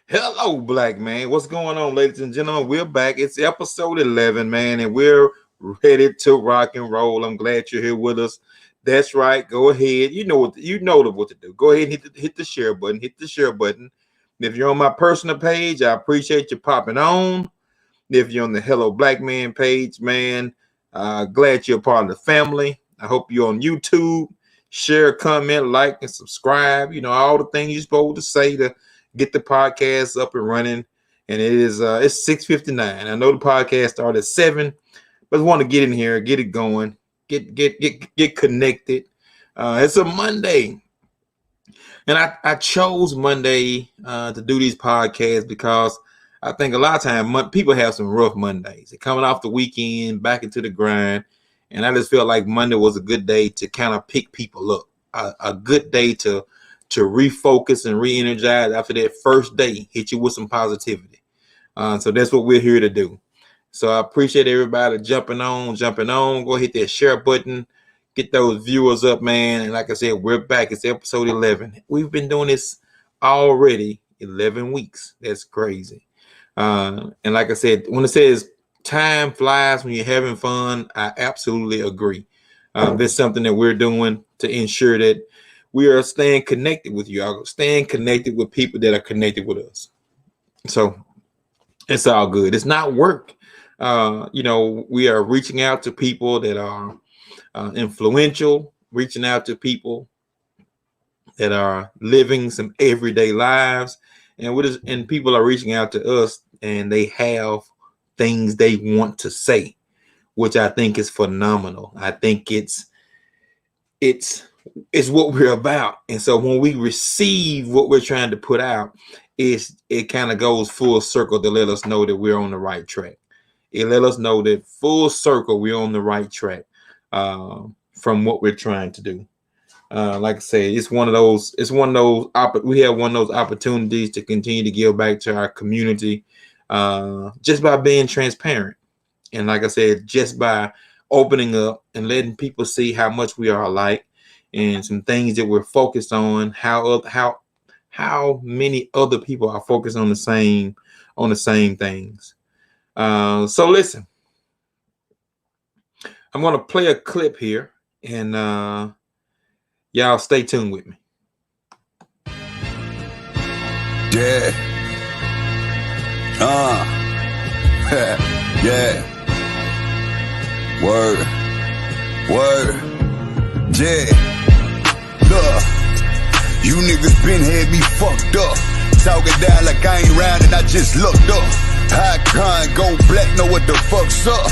Hello, black man. What's going on, ladies and gentlemen? We're back. It's episode 11, man, and we're ready to rock and roll. I'm glad you're here with us. That's right. Go ahead. What to do. Go ahead and hit the share button. Hit the share button. If you're on my personal page, I appreciate you popping on. If you're on the Hello Black Man page, man, glad you're a part of the family. I hope you're on YouTube. Share, comment, like, and subscribe. You know, all the things you're supposed to say to get the podcast up and running. And it's 6:59. I know the podcast started at 7, but I want to get in here, get it going, get connected. It's a Monday. And I chose Monday to do these podcasts because I think a lot of times people have some rough Mondays. They're coming off the weekend, back into the grind. And I just felt like Monday was a good day to kind of pick people up, a good day to refocus and re-energize after that first day, hit you with some positivity. So that's what we're here to do. So I appreciate everybody jumping on. Go hit that share button, get those viewers up, man. And like I said, we're back. It's episode 11. We've been doing this already 11 weeks. That's crazy. And like I said, when it says time flies when you're having fun, I absolutely agree. There's something that we're doing to ensure that we are staying connected with you, staying connected with people that are connected with us. So it's all good. It's not work. We are reaching out to people that are influential, reaching out to people that are living some everyday lives, and people are reaching out to us, and they have things they want to say, which I think is phenomenal. I think it's what we're about. And so when we receive what we're trying to put out, it kind of goes full circle to let us know that we're on the right track. It let us know that full circle we're on the right track from what we're trying to do. Like I said, we have one of those opportunities to continue to give back to our community just by being transparent. And like I said, just by opening up and letting people see how much we are alike and some things that we're focused on, how many other people are focused on the same things. So listen, I'm going to play a clip here, and y'all stay tuned with me. Yeah. Yeah. Word. Yeah. Look, you niggas been had me fucked up. Talking down like I ain't round and I just looked up. High con, go black, know what the fuck's up.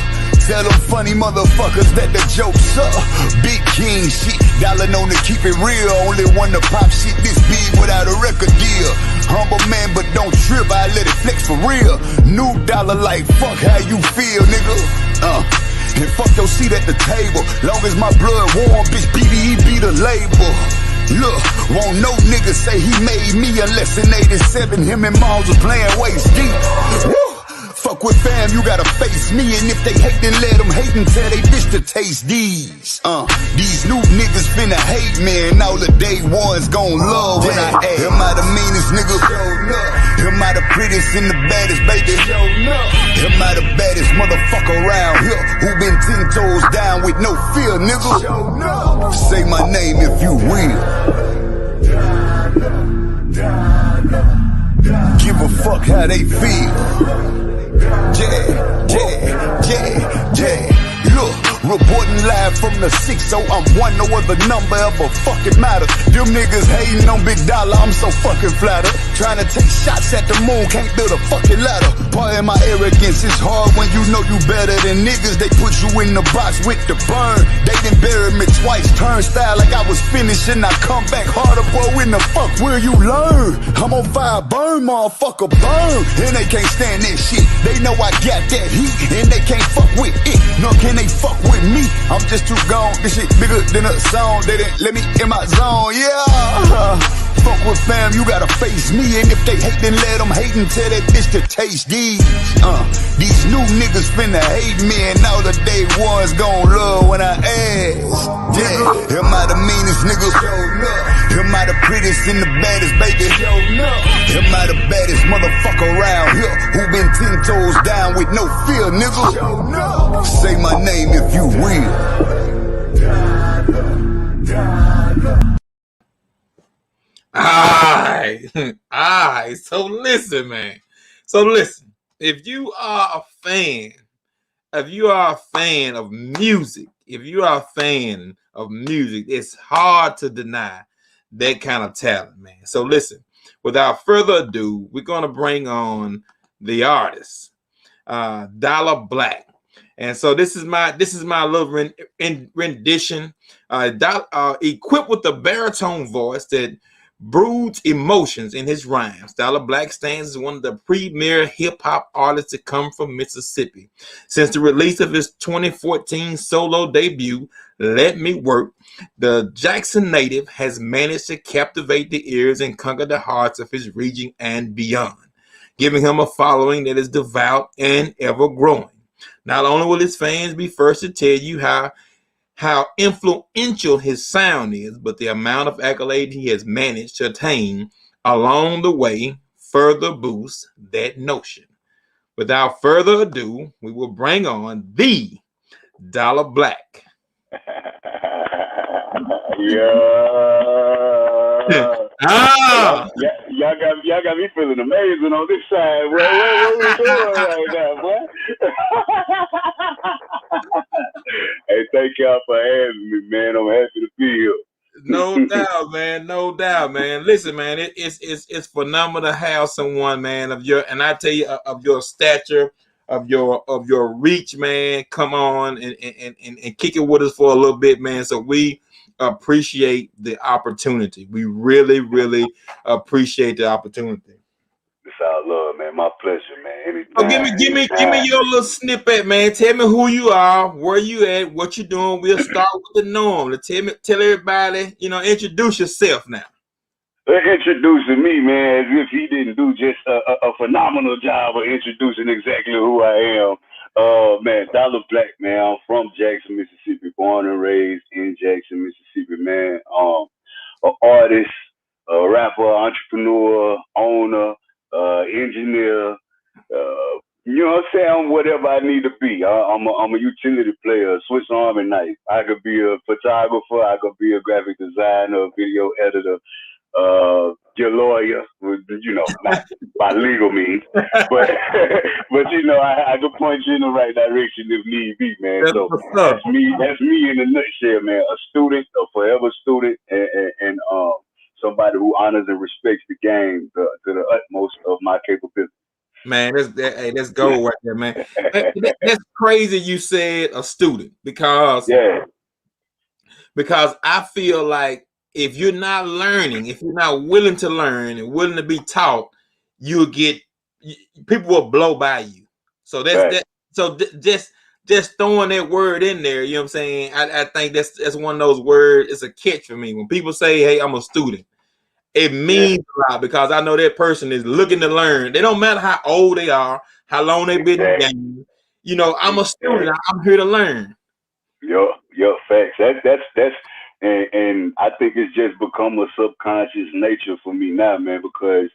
Tell them funny motherfuckers that the joke's up. Big king shit, dollar known to keep it real. Only one to pop shit this big without a record deal. Humble man, but don't trip, I let it flex for real. New dollar like fuck how you feel, nigga. And fuck your seat at the table. Long as my blood warm, bitch, BDE be the label. Look, won't no nigga say he made me unless in 87 him and Miles was playing waist deep. Woo! Fuck with fam, you gotta face me. And if they hate, then let them hate and tell they bitch to taste these. These new niggas finna hate me, and all the day ones gon' love when I add. Am I the meanest nigga? Am I the prettiest and the baddest, baby? Am I the baddest motherfucker around here who been 10 toes down with no fear, nigga? Say my name if you will. Give a fuck how they feel. Yeah. Look, reporting live from the 6, so I'm one, no other number ever fucking matter. Them niggas hating on Big Dollar, I'm so fucking flattered. Trying to take shots at the moon, can't build a fucking ladder. Part of my arrogance, it's hard when you know you better than niggas. They put you in the box with the burn. They done buried me twice, turnstile like I was finished, and I come back harder, boy, when the fuck will you learn? I'm on fire, burn, motherfucker, burn. And they can't stand that shit, they know I got that heat, and they can't fuck with it, nor can they fuck with me. I'm just too gone, this shit bigger than a song. They didn't let me in my zone, yeah. Fuck it, fam, you gotta face me. And if they hate, then let them hate and tell that bitch to taste these. These new niggas finna hate me, and all the day ones gon' love when I ask. Yeah, am I the meanest nigga? Am I the prettiest and the baddest, baby? Am I the baddest motherfucker around here who been 10 toes down with no fear, nigga? Say my name if you will. Alright. So listen, man. So listen, if you are a fan of music, it's hard to deny that kind of talent, man. So listen, without further ado, we're gonna bring on the artist, Dolla Black. And so this is my little rendition, equipped with a baritone voice that broods emotions in his rhymes. Dolla Black stands as one of the premier hip-hop artists to come from Mississippi. Since the release of his 2014 solo debut, Let Me Work, the Jackson native has managed to captivate the ears and conquer the hearts of his region and beyond, giving him a following that is devout and ever-growing. Not only will his fans be first to tell you how influential his sound is, but the amount of accolades he has managed to attain along the way further boosts that notion. Without further ado, we will bring on the Dolla Black. Y'all got me feeling amazing on this side. What we doing right now, boy? Hey, thank y'all for having me, man. I'm happy to be here. No doubt, man. No doubt, man. Listen, man, it's phenomenal to have someone, man, of your stature, of your reach, man. Come on and kick it with us for a little bit, man. So we appreciate the opportunity. We really, really appreciate the opportunity. It's all love, man. My pleasure, man. Anytime, Oh, give me your little snippet, man. Tell me who you are, where you at, what you doing. We'll start with the norm. Tell everybody, introduce yourself now. Introducing me, man, as if he didn't do just a phenomenal job of introducing exactly who I am. Man, Dolla Black, man. I'm from Jackson, Mississippi, born and raised in Jackson, Mississippi, man. An artist, a rapper, entrepreneur, owner, engineer. You know what I'm saying? I'm whatever I need to be. I'm a utility player, a Swiss Army knife. I could be a photographer. I could be a graphic designer, a video editor. Your lawyer, not by legal means, but I could point you in the right direction if need be, man. So that's me in a nutshell, man. A student, a forever student, and somebody who honors and respects the game to the utmost of my capability. Man, that's gold right there, man. That's crazy you said a student, because I feel like if you're not learning, if you're not willing to learn and willing to be taught, people will blow by you. So just throwing that word in there, you know what I'm saying? I think that's one of those words. It's a catch for me. When people say, "Hey, I'm a student," it means a lot, because I know that person is looking to learn. They don't matter how old they are, how long they've been in the game. I'm a student. I'm here to learn. Yo, facts. That's and I think it's just become a subconscious nature for me now, man, because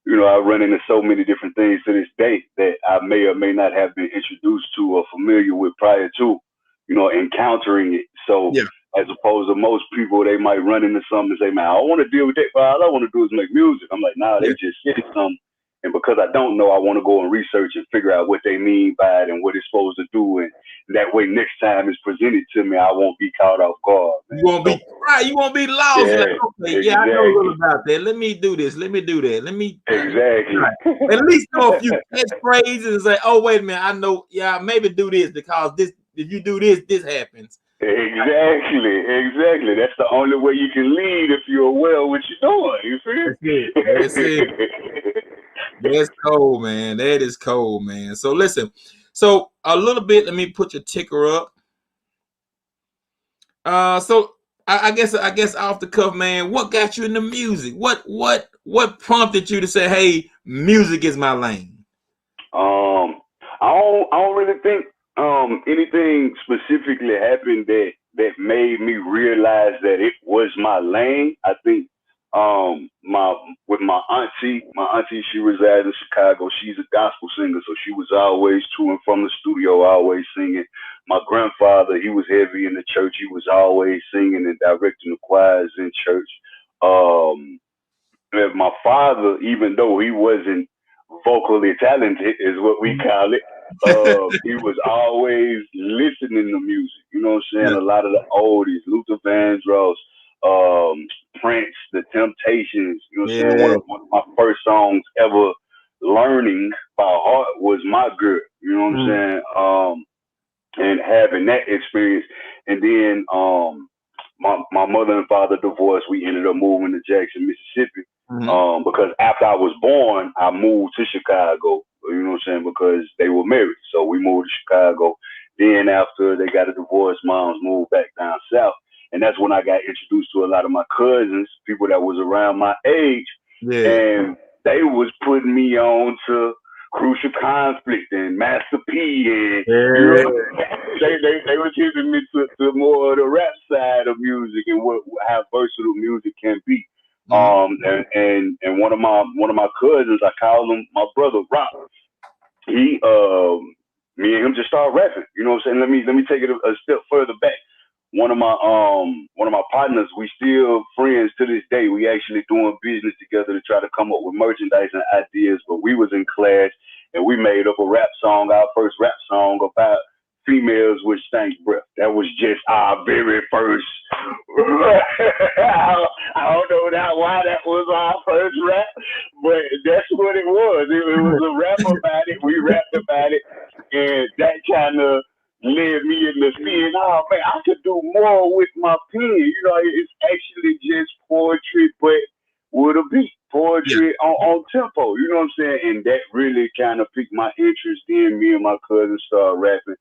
I run into so many different things to this day that I may or may not have been introduced to or familiar with prior to, encountering it. So as opposed to most people, they might run into something and say, "Man, I don't want to deal with that, but all I want to do is make music." I'm like, "Nah, they just said something." And because I don't know, I want to go and research and figure out what they mean by it and what it's supposed to do. And that way, next time it's presented to me, I won't be caught off guard. Man. You won't be right. You won't be lost. Yeah, like, okay, exactly. I know a little about that. Let me do this. Let me do that. Let me exactly. At least know a few catchphrases and say, "Oh, wait a minute. I know. Yeah, maybe do this because this. If you do this, this happens." Exactly. That's the only way you can lead if you're aware of what you're doing. You feel? That's it. That's cold, man. That is cold, man. So listen. So a little bit. Let me put your ticker up. So I guess off the cuff, man, what got you into music? What prompted you to say, hey, music is my lane? I don't really think anything specifically happened that made me realize that it was my lane. I think my with my auntie, she resides in Chicago. She's a gospel singer, so she was always to and from the studio, always singing. My grandfather, he was heavy in the church. He was always singing and directing the choirs in church. And my father, even though he wasn't vocally talented, is what we call it, he was always listening to music. You know what I'm saying? Yeah. A lot of the oldies, Luther Vandross, Prince, The Temptations. You know what I'm saying? Yeah. One of my first songs ever learning by heart was My Girl. You know what I'm saying? And having that experience, and then my mother and father divorced. We ended up moving to Jackson, Mississippi. Because after I was born, I moved to Chicago. You know what I'm saying? Because they were married, so we moved to Chicago. Then after they got a divorce, moms moved back down south, and that's when I got introduced to a lot of my cousins, people that was around my age, and they was putting me on to Crucial Conflict and Master P, and you know, they were taking me to more of the rap side of music and how versatile music can be. And one of my cousins, I call him my brother Rock. He me and him just started rapping. You know what I'm saying? Let me take it a step further back. One of my partners, we still friends to this day. We actually doing business together to try to come up with merchandise and ideas. But we was in class and we made up a rap song, our first rap song about females with stank breath. That was just our very first. I don't know why that was our first rap, but that's what it was. It was a rap about it. We rapped about it, and that kind of led me into seeing, oh man, I could do more with my pen. You know, it's actually just poetry, but with a beat. Poetry on tempo. You know what I'm saying? And that really kind of piqued my interest. Then me and my cousin started rapping.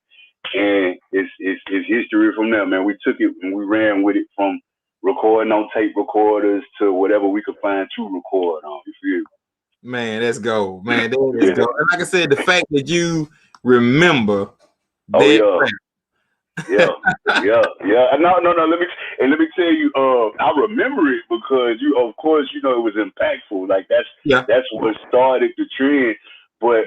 And it's history from there, man. We took it and we ran with it from recording on tape recorders to whatever we could find to record on. You feel me? Man, let's go. Man, let's go. And like I said, the fact that you remember that. Yeah. No. Let me tell you. I remember it because of course, it was impactful. Like that's what started the trend. But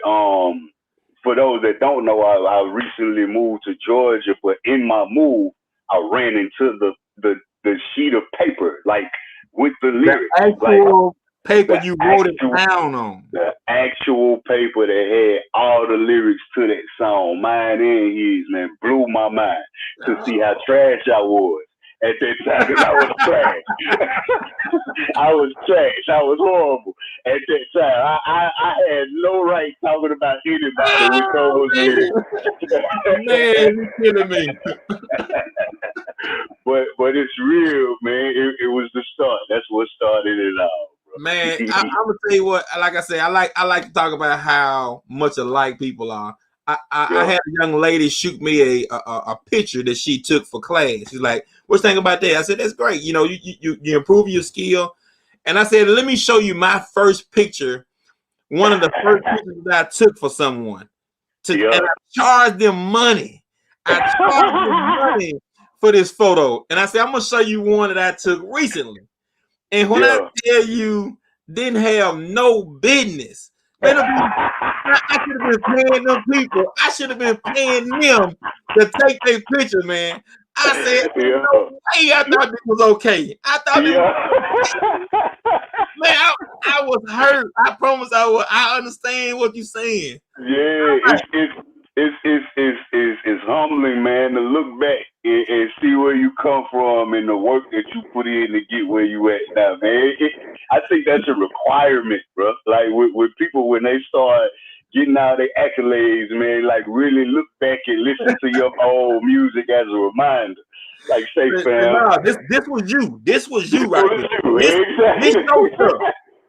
for those that don't know, I recently moved to Georgia. But in my move, I ran into the sheet of paper, like with the lyrics, the actual paper you wrote it down on. The actual paper that had all the lyrics to that song, mine and his, man, blew my mind to see how trash I was at that time, because I was trash. I was trash. I was horrible at that time. I had no right talking about anybody with those lyrics. Man, you're killing me. But it's real, man. It was the start. That's what started it all. Man, I'm gonna tell you what. Like I say, I like to talk about how much alike people are. I had a young lady shoot me a picture that she took for class. She's like, "What you think about that?" I said, "That's great. You improve your skill." And I said, "Let me show you my first picture. One of the first pictures that I took for someone. And I charged them money. I charged them money for this photo. And I said, I'm gonna show you one that I took recently. And when I tell you, didn't have no business. I should have been paying them people. I should have been paying them to take their picture, man. I said, no way. I thought this was okay. I thought it was man, I was hurt. I promise I understand what you're saying. Yeah, it's humbling, man, to look back and see where you come from and the work that you put in to get where you at now, man. I think that's a requirement, bro. Like with people when they start getting out their accolades, man, like really look back and listen to your old music as a reminder. Like say, fam, no, this was you. This was you, right?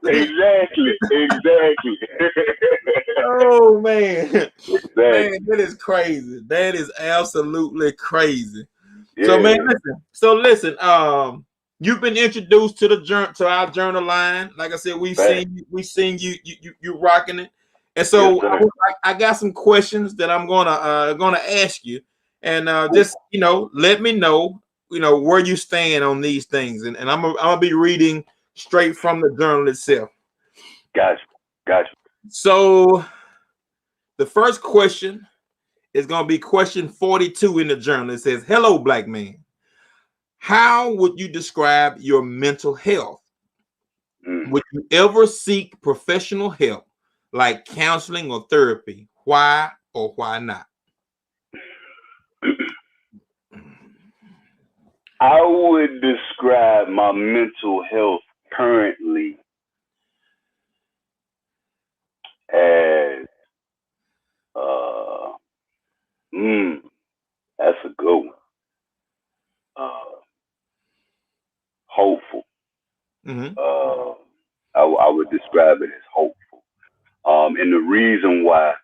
Exactly. Exactly. Oh man. Exactly. Man, that is crazy. That is absolutely crazy. So man, Yeah. listen. You've been introduced to our journal line. Like I said, we Fact. seen you rocking it. And Yes, so sir. I got some questions that I'm gonna ask you, and Cool. just let me know where you stand on these things, and I'm gonna be reading straight from the journal itself. Gotcha. Gotcha. So the first question is gonna be question 42 in the journal. It says, "Hello, black man. How would you describe your mental health? Mm. Would you ever seek professional help like counseling or therapy? Why or why not?" I would describe my mental health currently as uh that's a good one. Hopeful. Mm-hmm. I would describe it as hopeful. And the reason why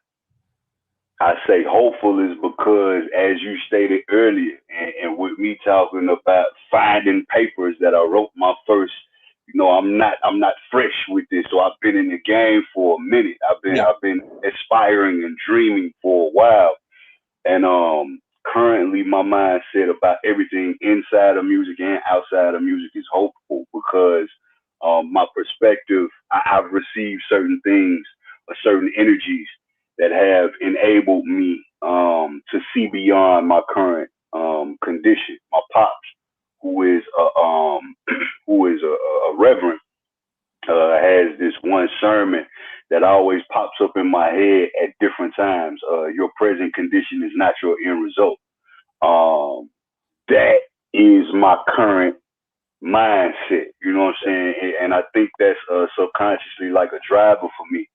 I say hopeful is because, as you stated earlier, and with me talking about finding papers that I wrote my first, I'm not fresh with this, so I've been in the game for a minute. Yeah. I've been aspiring and dreaming for a while, and currently my mindset about everything inside of music and outside of music is hopeful because my perspective, I've received certain things or certain energies that have enabled me to see beyond my current condition. My pops, who is a reverend, has this one sermon that always pops up in my head at different times. Your present condition is not your end result. That is my current mindset. You know what I'm saying? And I think that's subconsciously like a driver for me.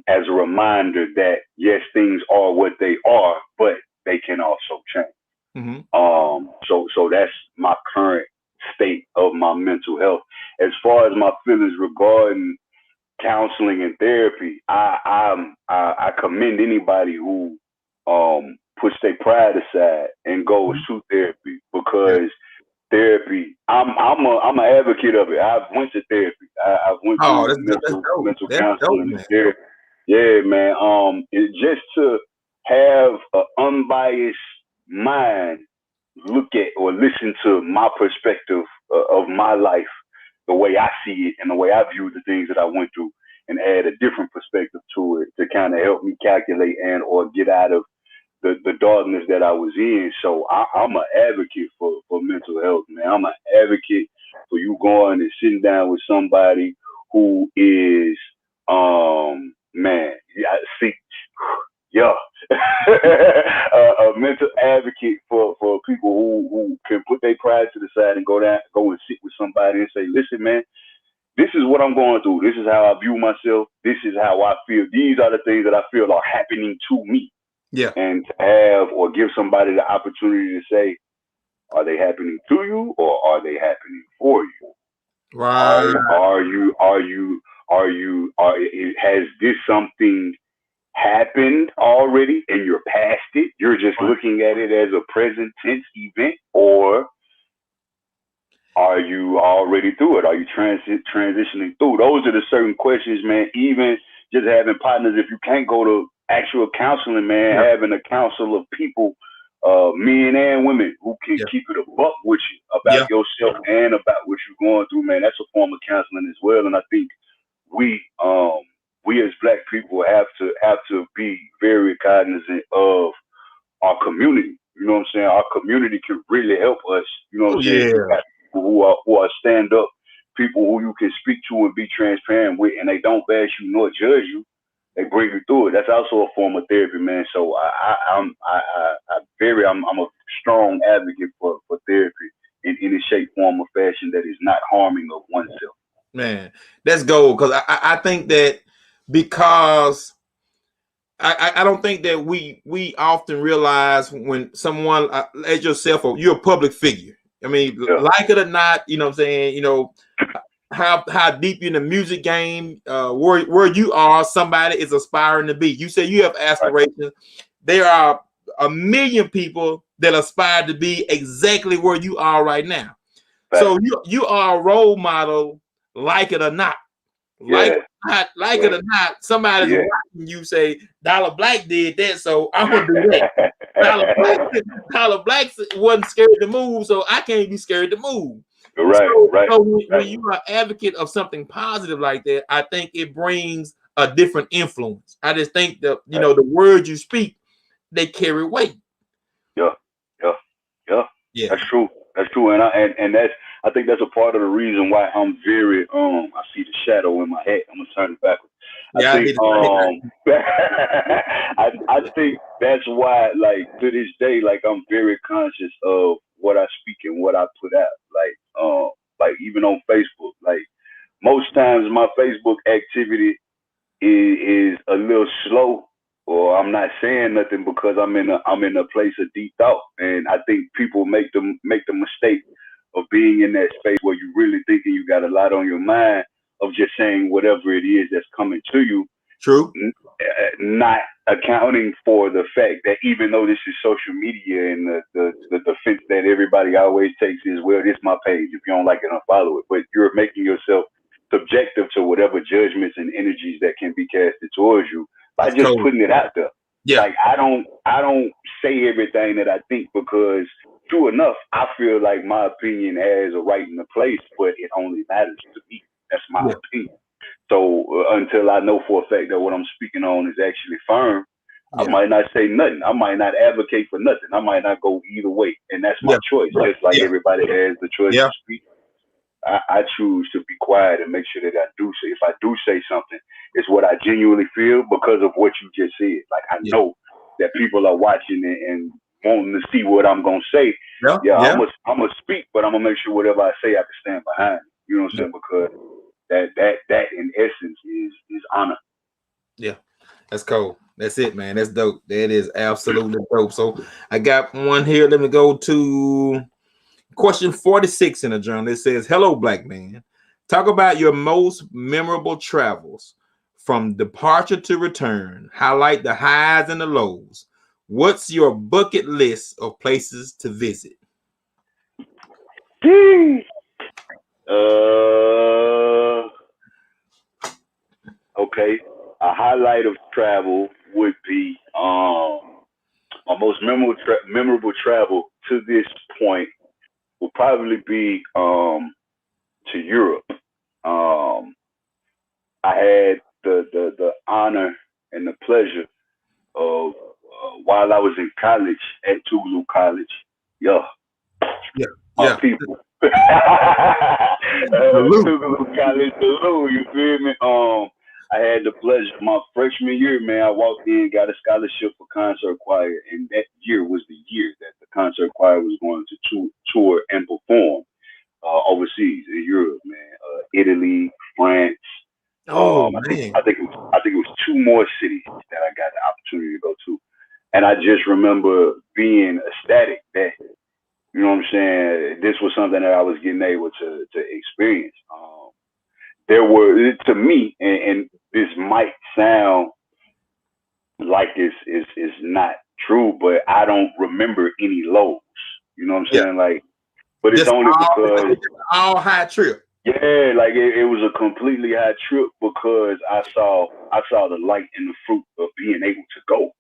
As a reminder that yes, things are what they are, but they can also change. Mm-hmm. So that's my current state of my mental health. As far as my feelings regarding counseling and therapy, I commend anybody who puts their pride aside and goes to therapy Yeah. because therapy. I'm an advocate of it. I've went to therapy. I've went Oh, through that's dope. mental That's dope, counseling and man. therapy. Yeah, man. It just to have an unbiased mind look at or listen to my perspective of my life, the way I see it and the way I view the things that I went through, and add a different perspective to it to kind of help me calculate and or get out of the darkness that I was in. So I'm an advocate for mental health, man. I'm an advocate for you going and sitting down with somebody who is, man, yeah, see, yeah, a mental advocate for people who can put their pride to the side and go and sit with somebody and say, listen, man, this is what I'm going through. This is how I view myself. This is how I feel. These are the things that I feel are happening to me. Yeah. And to have or give somebody the opportunity to say, are they happening to you or are they happening for you? Right. Has this something happened already and you're past it? You're just looking at it as a present tense event, or are you already through it? Are you transitioning through? Those are the certain questions, man. Even just having partners, if you can't go to actual counseling, man, having a council of people, men and women, who can keep it a buck with you about yourself and about what you're going through, man. That's a form of counseling as well. And I think we as black people have to be very cognizant of our community. You know what I'm saying? Our community can really help us. You know what I'm saying? You got people who are stand up, people who you can speak to and be transparent with, and they don't bash you nor judge you. They bring you through it. That's also a form of therapy, man. So I'm a strong advocate for therapy in any shape, form, or fashion that is not harming of oneself. Man, that's gold, because I think that because I don't think that we often realize when someone as yourself, or you're a public figure. I mean, like it or not, you know what I'm saying, how deep you in the music game, where you are, somebody is aspiring to be. You say you have aspirations. There are a million people that aspire to be exactly where you are right now. Right. So you are a role model, like it or not. Like it or not, somebody's watching you say, Dolla Black did that, so I'm gonna do that. Dolla Black wasn't scared to move, so I can't be scared to move. So when you are an advocate of something positive like that, I think it brings a different influence. I just think that the words you speak, they carry weight. Yeah. That's true. And I think that's a part of the reason why I'm very I see the shadow in my head. I'm gonna turn it backwards. I think that's why, like, to this day, like, I'm very conscious of what I speak and what I put out. Like even on Facebook, like most times my Facebook activity is a little slow, or I'm not saying nothing because I'm in a place of deep thought. And I think people make the mistake of being in that space where you really thinking you got a lot on your mind, of just saying whatever it is that's coming to you. True. Not accounting for the fact that even though this is social media, and the defense that everybody always takes is, well, this is my page. If you don't like it, unfollow it. But you're making yourself subjective to whatever judgments and energies that can be casted towards you by just putting it out there. Yeah. Like I don't say everything that I think, because true enough, I feel like my opinion has a right in the place, but it only matters to me. That's my opinion. So until I know for a fact that what I'm speaking on is actually firm, I might not say nothing. I might not advocate for nothing. I might not go either way, and that's my choice. Just like everybody has the choice to speak. I choose to be quiet and make sure that if I do say something, it's what I genuinely feel because of what you just said. Like I know that people are watching and wanting to see what I'm gonna say. I'm gonna speak, but I'm gonna make sure whatever I say I can stand behind. You know what I'm saying? Because that in essence is honor. Yeah, that's cool. That's it, man. That's dope. That is absolutely dope. So I got one here. Let me go to question 46 in the journal. It says, "Hello, Black man. Talk about your most memorable travels from departure to return. Highlight the highs and the lows. What's your bucket list of places to visit?" Okay. A highlight of travel would be my most memorable travel to this point will probably be to Europe. I had the honor and the pleasure of while I was in college at Tougaloo College. My people. Tougaloo College, you feel me? I had the pleasure my freshman year, man. I walked in, got a scholarship for concert choir, and that year was the year that the concert choir was going to tour and perform overseas in Europe, man. Italy, France. I think it was 2 more cities that I got the opportunity to go to, and I just remember being ecstatic that, you know what I'm saying, this was something that I was getting able to experience. There were, to me, and this might sound like this is not true, but I don't remember any lows. You know what I'm saying? Like, but it's only because all high trip. Yeah, like it was a completely high trip because I saw the light and the fruit of being able to go.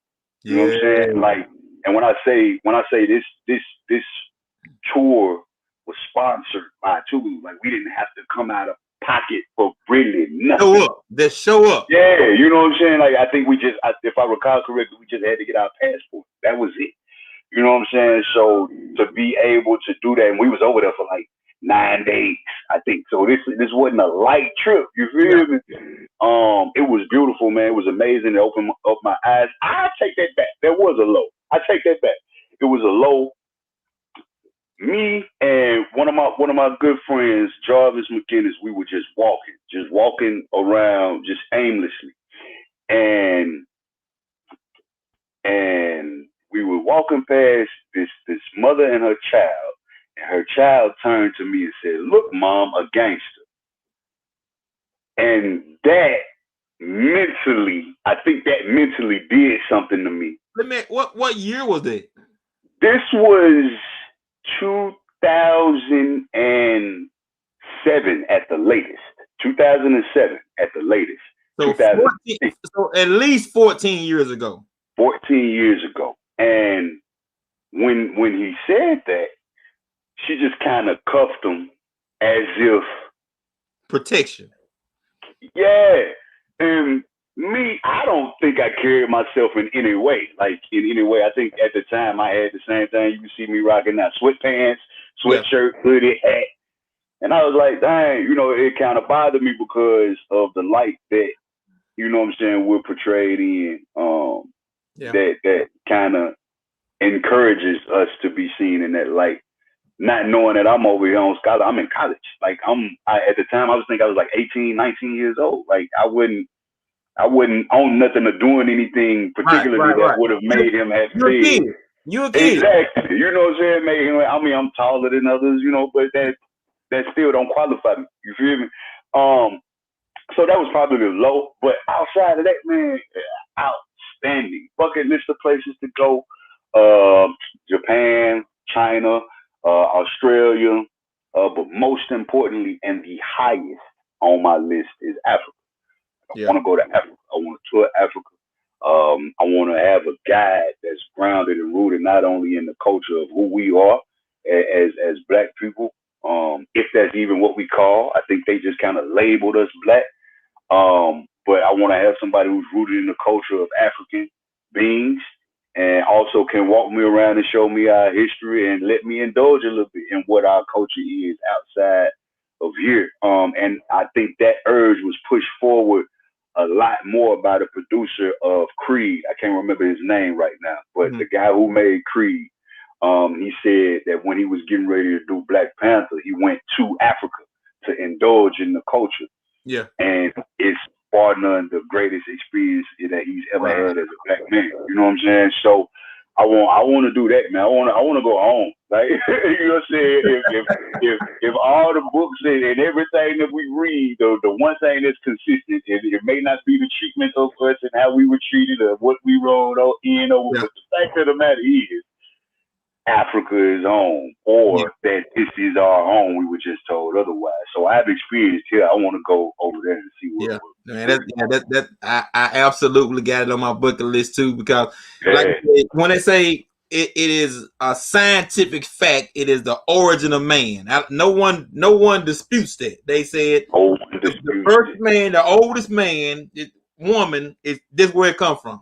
You know what I'm saying? Like, and when I say this tour was sponsored by Tougaloo, like we didn't have to come out of pocket for really nothing. Show up. Yeah, you know what I'm saying? Like I think if I recall correctly, we just had to get our passport. That was it. You know what I'm saying? So to be able to do that, and we was over there for like 9 days, I think. So this wasn't a light trip. You feel me? It was beautiful, man. It was amazing. It opened up my eyes. I take that back. There was a low. I take that back. It was a low. Me and one of my good friends, Jarvis McGinnis, we were just walking around just aimlessly, and we were walking past this mother and her child, and her child turned to me and said, "Look, Mom, a gangster." And that mentally, I think that mentally did something to me. What year was that? This was 2007 at the latest. 2007 at the latest. So 14, so at least 14 years ago. 14 years ago. And when he said that, she just kind of cuffed him as if protection. Yeah. And me, I don't think I carried myself in any way. Like in any way. I think at the time I had the same thing. You can see me rocking now sweatpants, sweatshirt, hoodie, hat. And I was like, dang, you know, it kind of bothered me because of the light that, you know what I'm saying, we're portrayed in. That kind of encourages us to be seen in that light. Not knowing that I'm over here on scholarship. I'm in college. Like at the time I was thinking I was like 18, 19 years old. Like I wouldn't own nothing or doing anything particularly that would have made him have said. You're a kid. Exactly. You know what I'm saying? Made him, I mean, I'm taller than others, you know, but that still don't qualify me. You feel me? So that was probably the low. But outside of that, man, outstanding. Bucket list of places to go. Japan, China, Australia, but most importantly and the highest on my list is Africa. I want to go to Africa. I want to tour Africa. I want to have a guide that's grounded and rooted not only in the culture of who we are as Black people, if that's even what we call. I think they just kind of labeled us Black. But I want to have somebody who's rooted in the culture of African beings and also can walk me around and show me our history and let me indulge a little bit in what our culture is outside of here. And I think that urge was pushed forward a lot more by the producer of Creed. I can't remember his name right now, but the guy who made Creed, he said that when he was getting ready to do Black Panther, he went to Africa to indulge in the culture. Yeah. And it's far none the greatest experience that he's ever had as a Black man. You know what I'm saying? So I want to do that, man. I want to go home. Like, you know what I'm saying? If all the books and everything that we read, the one thing that's consistent, it may not be the treatment of us and how we were treated or what we wrote in over, but the fact of the matter is, Africa is home, or that this is our home. We were just told otherwise. So I've experienced here. I want to go over there and see what. Man, I absolutely got it on my bucket list too, because like when they say it is a scientific fact, it is the origin of man. No one disputes that. They said the first man, the oldest man, woman, is this where it come from.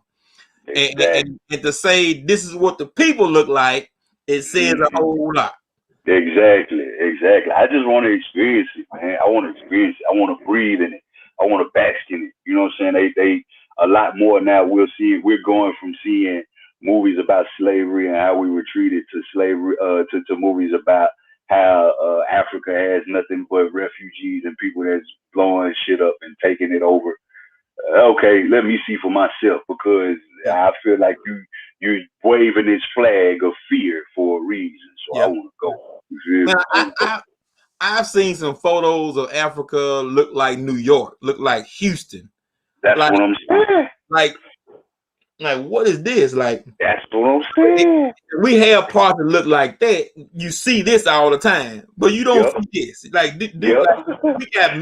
Exactly. And to say this is what the people look like, it says a whole lot. Exactly. I just want to experience it, man. I want to experience it. I want to breathe in it. I want to bask in it. You know what I'm saying? They a lot more now. We'll see it. We're going from seeing movies about slavery and how we were treated to slavery to movies about how Africa has nothing but refugees and people that's blowing shit up and taking it over. Okay, let me see for myself, because I feel like you're waving this flag of fear for a reason. So I want to go. Man, I've seen some photos of Africa look like New York, look like Houston. That's what I'm saying. Like what is this? Like, that's what I'm saying. We have parts that look like that. You see this all the time, but you don't see this. Like, like we got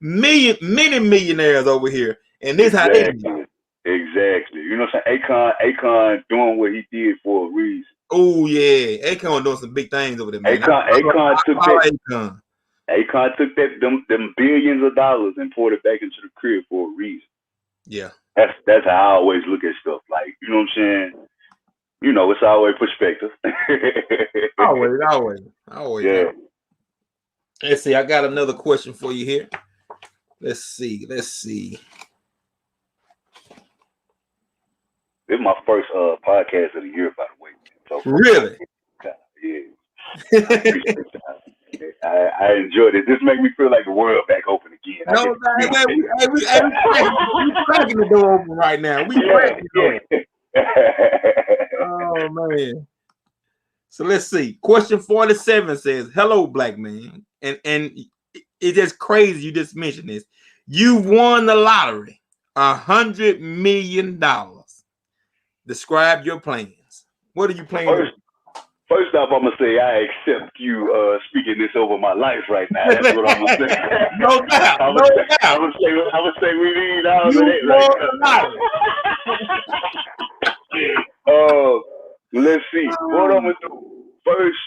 many millionaires over here, and this how they do. Exactly. You know what I'm saying? Akon doing what he did for a reason. Oh yeah, Akon doing some big things over there, man. Akon took them billions of dollars and poured it back into the crib for a reason. Yeah. That's how I always look at stuff. Like, you know what I'm saying? You know, it's always perspective. always. Yeah. Let's see. I got another question for you here. Let's see. This is my first podcast of the year, by the way. So, really? Yeah. I enjoyed it. This makes me feel like the world back open again. No, we cracking the door open right now. We cracking the door. Oh man. So let's see. Question 47 says, "Hello, Black man." And it's just crazy you just mentioned this. You won the lottery. $100 million. Describe your plans. What are you planning? First off, I'm gonna say I accept you speaking this over my life right now. That's what I'm gonna say. No doubt, I'm no doubt. gonna say we need all You of that won right the lottery. now. Let's see. What I'm gonna do. First,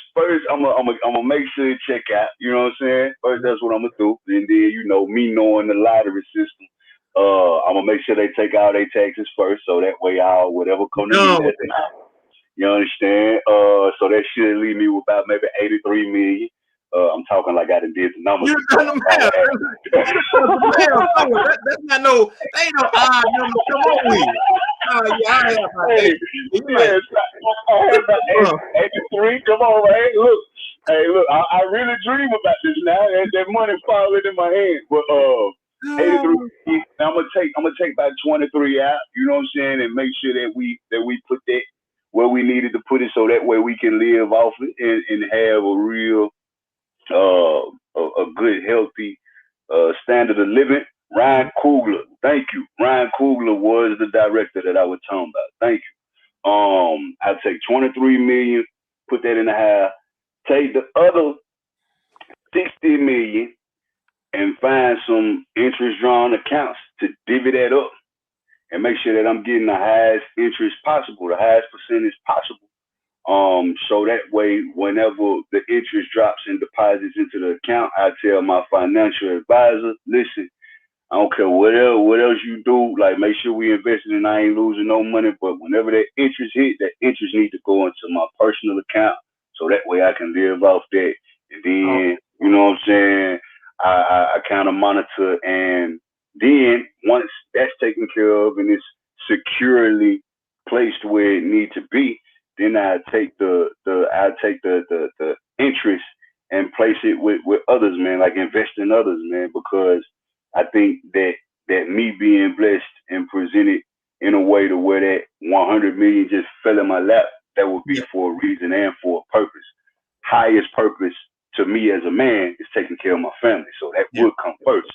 I'm gonna make sure to check out. You know what I'm saying? First, that's what I'm gonna do. And then, me knowing the lottery system, I'm gonna make sure they take all their taxes first, so that way whatever come to me, that's it. You understand? So that should leave me with about maybe 83 million. I'm talking like I done did the numbers. You done the math. That's not no. They ain't no odd number. Come on with. Yeah, I have my yes, I have my 83. Come on, man. Look, I really dream about this now. That money falling in my hand. But 83. I'm gonna take about 23 out. You know what I'm saying, and make sure that we put that where we needed to put it, so that way we can live off it and have a real a good, healthy standard of living. Ryan Coogler, thank you. Ryan Coogler was the director that I was talking about. Thank you. I'll take 23 million, put that in the house, take the other 60 million and find some interest drawn accounts to divvy that up and make sure that I'm getting the highest interest possible, the highest percentage possible. So that way, whenever the interest drops and deposits into the account, I tell my financial advisor, listen, I don't care what else you do, like make sure we invested and I ain't losing no money. But whenever that interest hit, that interest needs to go into my personal account, so that way I can live off that. And then, you know what I'm saying, I kind of monitor, and then once that's taken care of and it's securely placed where it needs to be, then I take the interest and place it with others, man, like invest in others, man, because I think that me being blessed and presented in a way to where that 100 million just fell in my lap, that would be for a reason and for a purpose. Highest purpose to me as a man is taking care of my family, so that would come first.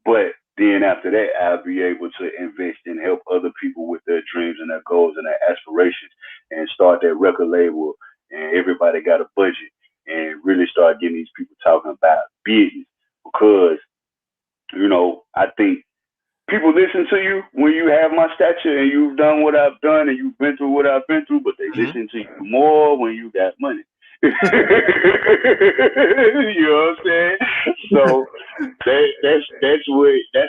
But then after that, I'll be able to invest and help other people with their dreams and their goals and their aspirations, and start that record label, and everybody got a budget, and really start getting these people talking about business. Because, I think people listen to you when you have my stature and you've done what I've done and you've been through what I've been through, but they listen to you more when you got money. You know what I'm saying? So that's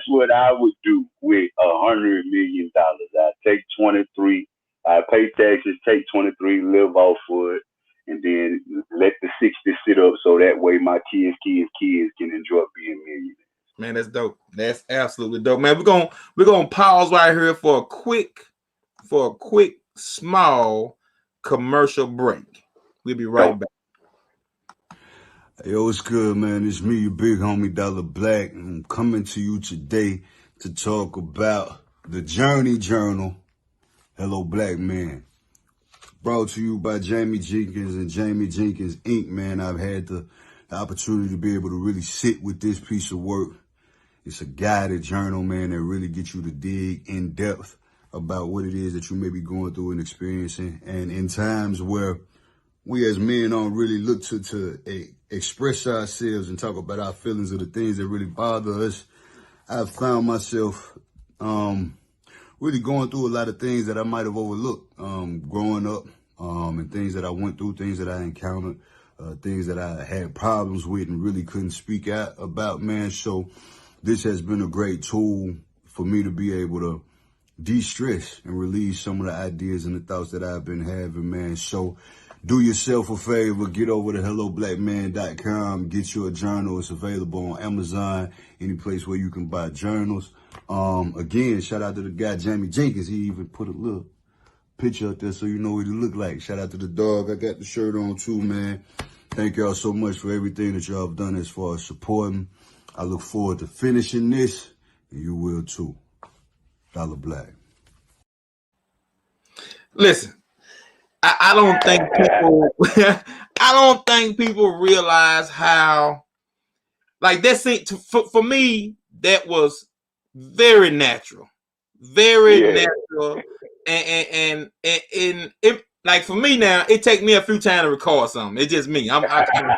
what I would do with $100 million. I take 23, I pay taxes, take 23, live off for it, and then let the 60 sit up, so that way my kids can enjoy being millionaires. Man, that's dope. That's absolutely dope, man. We're gonna pause right here for a quick small commercial break. We'll be right back. Hey, yo, what's good, man? It's me, your big homie, Dolla Black. I'm coming to you today to talk about the Journey Journal, Hello Black Man. Brought to you by Jamie Jenkins and Jamie Jenkins Inc., man. I've had the opportunity to be able to really sit with this piece of work. It's a guided journal, man, that really gets you to dig in depth about what it is that you may be going through and experiencing. And in times where we as men don't really look to express ourselves and talk about our feelings of the things that really bother us, I've found myself really going through a lot of things that I might have overlooked growing up, and things that I went through, things that I encountered, things that I had problems with and really couldn't speak out about, man. So this has been a great tool for me to be able to de-stress and release some of the ideas and the thoughts that I've been having, man. So do yourself a favor, get over to helloblackman.com, get you a journal. It's available on Amazon, any place where you can buy journals. Again, shout out to the guy, Jamie Jenkins. He even put a little picture up there so you know what he look like. Shout out to the dog. I got the shirt on too, man. Thank y'all so much for everything that y'all have done as far as supporting. I look forward to finishing this, and you will too. Dolla Black. Listen, I don't think people realize how, like, that's it. For me, that was very natural. very Yeah. natural, and it, like for me now, it takes me a few times to record something. It's just me. I kind of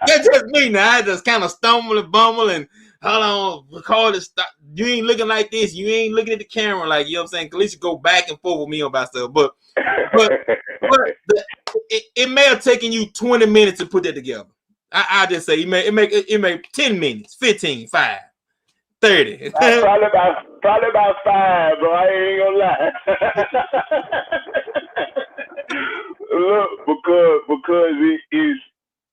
that's just me now. I just kind of stumble and bumble and hold on, record it. Stop. You ain't looking like this. You ain't looking at the camera like, you know what I'm saying. At least you go back and forth with me about stuff. But but it may have taken you 20 minutes to put that together. I just say it may 10 minutes, 15, 5, 30. probably about 5, bro. I ain't gonna lie. Look, because it is.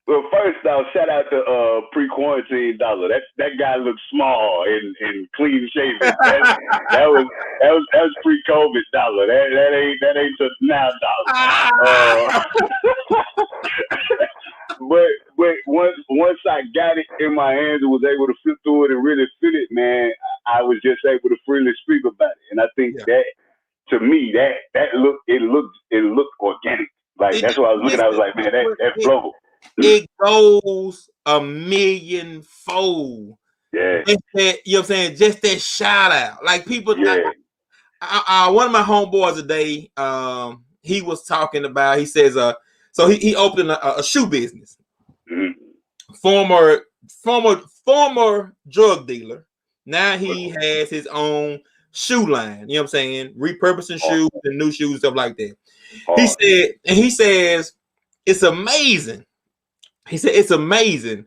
Well, first off, shout out to pre-quarantine Dollar. That guy looks small and clean shaven. That was pre-COVID Dollar. That ain't just now Dollar. But once I got it in my hands and was able to flip through it and really feel it, man, I was just able to freely speak about it. And I think that, to me, that looked organic. Like that's what I was looking at. I was like, man, that flow. It goes a millionfold. Yeah. Just that, you know what I'm saying? Just that shout out. Like people, one of my homeboys today, he was talking about, he says, so he opened a shoe business. Mm-hmm. Former drug dealer. Now he has his own shoe line. You know what I'm saying? Repurposing shoes and new shoes, stuff like that. He says, it's amazing. He said, it's amazing,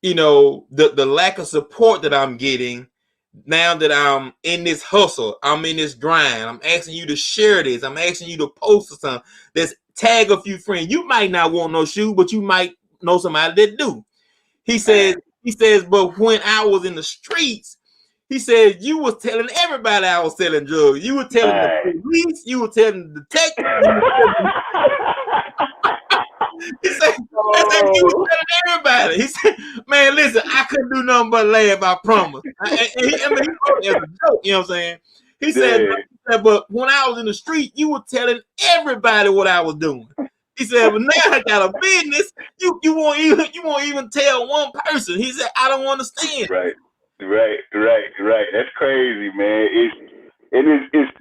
you know, the lack of support that I'm getting now that I'm in this hustle. I'm in this grind. I'm asking you to share this. I'm asking you to post something. Let's tag a few friends. You might not want no shoe, but you might know somebody that do. He says, but when I was in the streets, he said, you was telling everybody I was selling drugs. You were telling the police. You were telling the detectives. He said, you was telling everybody. He said, man, listen, I couldn't do nothing but laugh, I promise. He wrote it as a joke, you know what I'm saying? He said, but when I was in the street, you were telling everybody what I was doing. He said, but now I got a business, you won't even tell one person. He said, I don't understand. Right. That's crazy, man. It's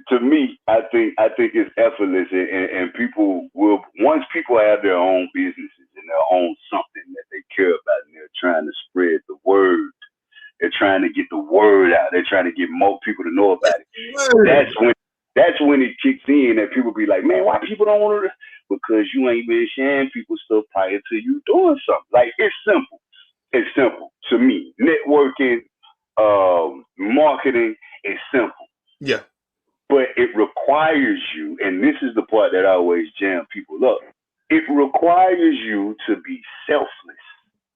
to me, I think it's effortless, and people will, once people have their own businesses and their own something that they care about, and they're trying to spread the word, they're trying to get the word out, they're trying to get more people to know about it. That's when it kicks in, that people be like, man, why people don't want to? Because you ain't been sharing people's stuff prior to you doing something. Like, it's simple. It's simple to me. Networking, marketing is simple. Yeah. But it requires you, and this is the part that I always jam people up, it requires you to be selfless.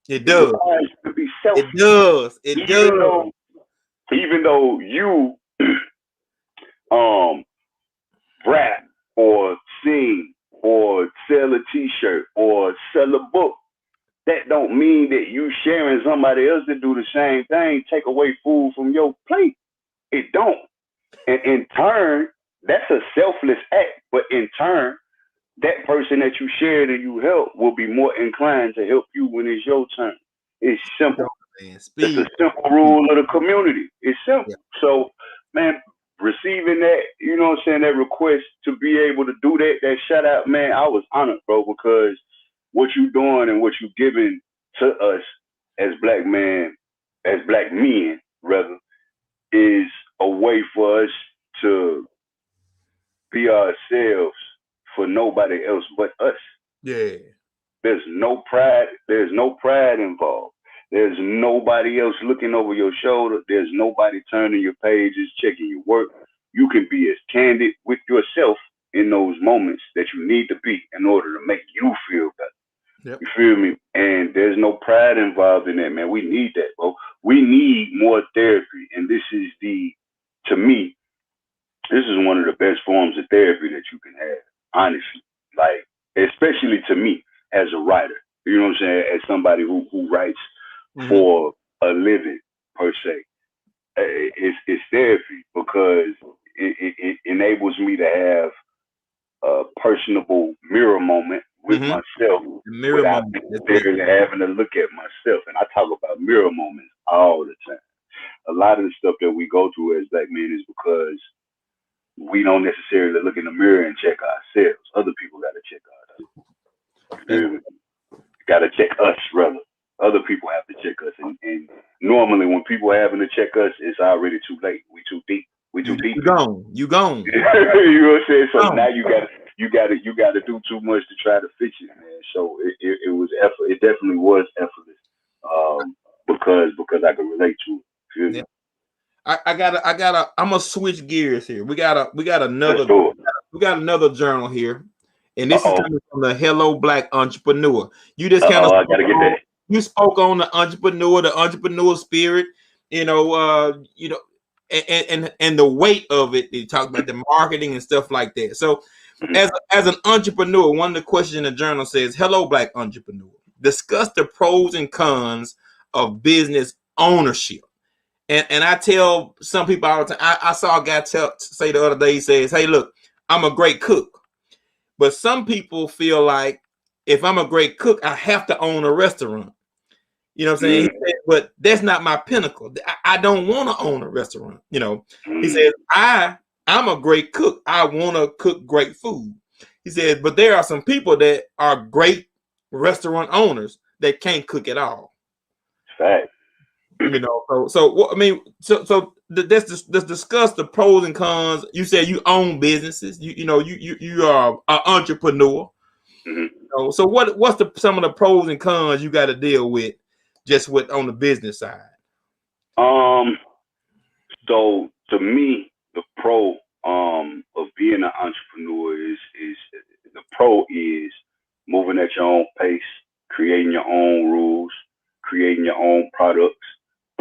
It does. It requires you to be selfless. It does. It does. Even though you rap or sing or sell a t-shirt or sell a book, that don't mean that you sharing somebody else to do the same thing take away food from your plate. It don't. And in turn, that's a selfless act. But in turn, that person that you shared and you help will be more inclined to help you when it's your turn. It's simple. It's a simple rule of the community. It's simple. Yeah. So, man, receiving that, you know what I'm saying, that request to be able to do that shout out, man, I was honored, bro, because what you doing and what you giving to us as black men, as black men, rather, is a way for us to be ourselves for nobody else but us. Yeah. There's no pride involved. There's nobody else looking over your shoulder. There's nobody turning your pages, checking your work. You can be as candid with yourself in those moments that you need to be in order to make you feel better. Yep. You feel me? And there's no pride involved in that, man. We need that, bro. We need more therapy. And this is to me, this is one of the best forms of therapy that you can have, honestly. Like, especially to me as a writer. You know what I'm saying? As somebody who writes for a living, per se. It's therapy because it enables me to have a personable mirror moment with myself without necessarily having to look at myself. And I talk about mirror moments all the time. A lot of the stuff that we go through as black men is because we don't necessarily look in the mirror and check ourselves. Other people got to check us. You feel me? Got to check us, rather. Other people have to check us, and normally when people having to check us, it's already too late. We too deep. We too deep. You gone. You gone. You know what I'm saying? So now you got to do too much to try to fix it, man. So it was effort. It definitely was effortless. Because I can relate to it. Feel me? I'm gonna switch gears here. We got another journal here, and this is coming from the Hello Black Entrepreneur. You just kind of I gotta get that. You spoke on the entrepreneur spirit, and the weight of it. You talked about the marketing and stuff like that. So, as an entrepreneur, one of the questions in the journal says, "Hello, Black entrepreneur. Discuss the pros and cons of business ownership." And I tell some people all the time. I saw a guy say the other day. He says, "Hey, look, I'm a great cook," but some people feel like if I'm a great cook, I have to own a restaurant. You know what I'm saying? He said, but that's not my pinnacle. I don't want to own a restaurant. He says, I'm a great cook. I want to cook great food. He said, but there are some people that are great restaurant owners that can't cook at all. Fact. So let's discuss the pros and cons. You said you own businesses. You are an entrepreneur. So what's some of the pros and cons you got to deal with just on the business side? So to me, the pro of being an entrepreneur is the pro is moving at your own pace, creating your own rules, creating your own products,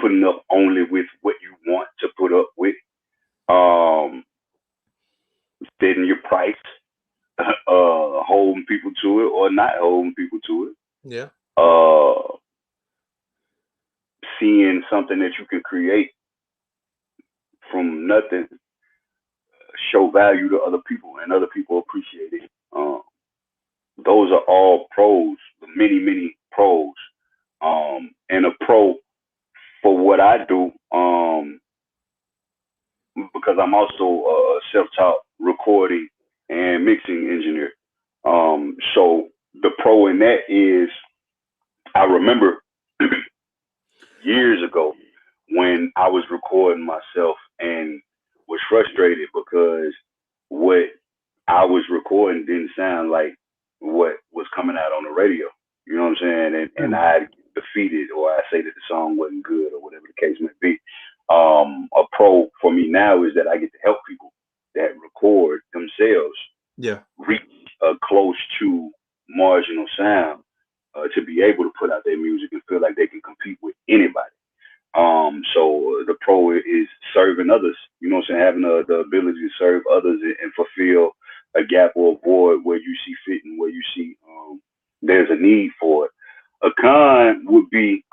putting up only with what you want to put up with, setting your price, holding people to it or not holding people to it. Yeah. Seeing something that you can create from nothing show value to other people and other people appreciate it. Those are all pros, the many pros. And a pro for what I do, because I'm also a self-taught recording and mixing engineer. So the pro in that is I remember years ago when I was recording myself and was frustrated because what I was recording didn't sound like what was coming out on the radio. You know what I'm saying? And I had defeated, or I say that the song wasn't good, or whatever the case may be. A pro for me now is that I get to help people that record themselves reach close to marginal sound to be able to put out their music and feel like they can compete with anybody. So the pro is serving others, you know what I'm saying? Having the ability to serve others and fulfill a gap or a void where you see fit and where you see there's a need for it. A con would be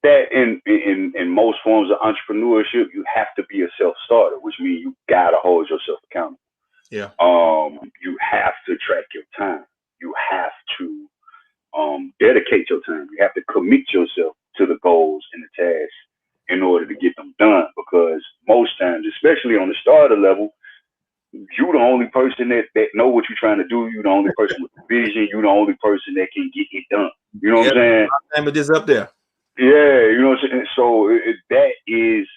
that in most forms of entrepreneurship, you have to be a self-starter, which means you gotta hold yourself accountable. Yeah. You have to track your time. You have to dedicate your time. You have to commit yourself to the goals and the tasks in order to get them done. Because most times, especially on the starter level, you're the only person that know what you're trying to do. You're the only person with the vision. You're the only person that can get it done. You know what I'm saying? My name is up there. Yeah, you know what I'm saying? So that is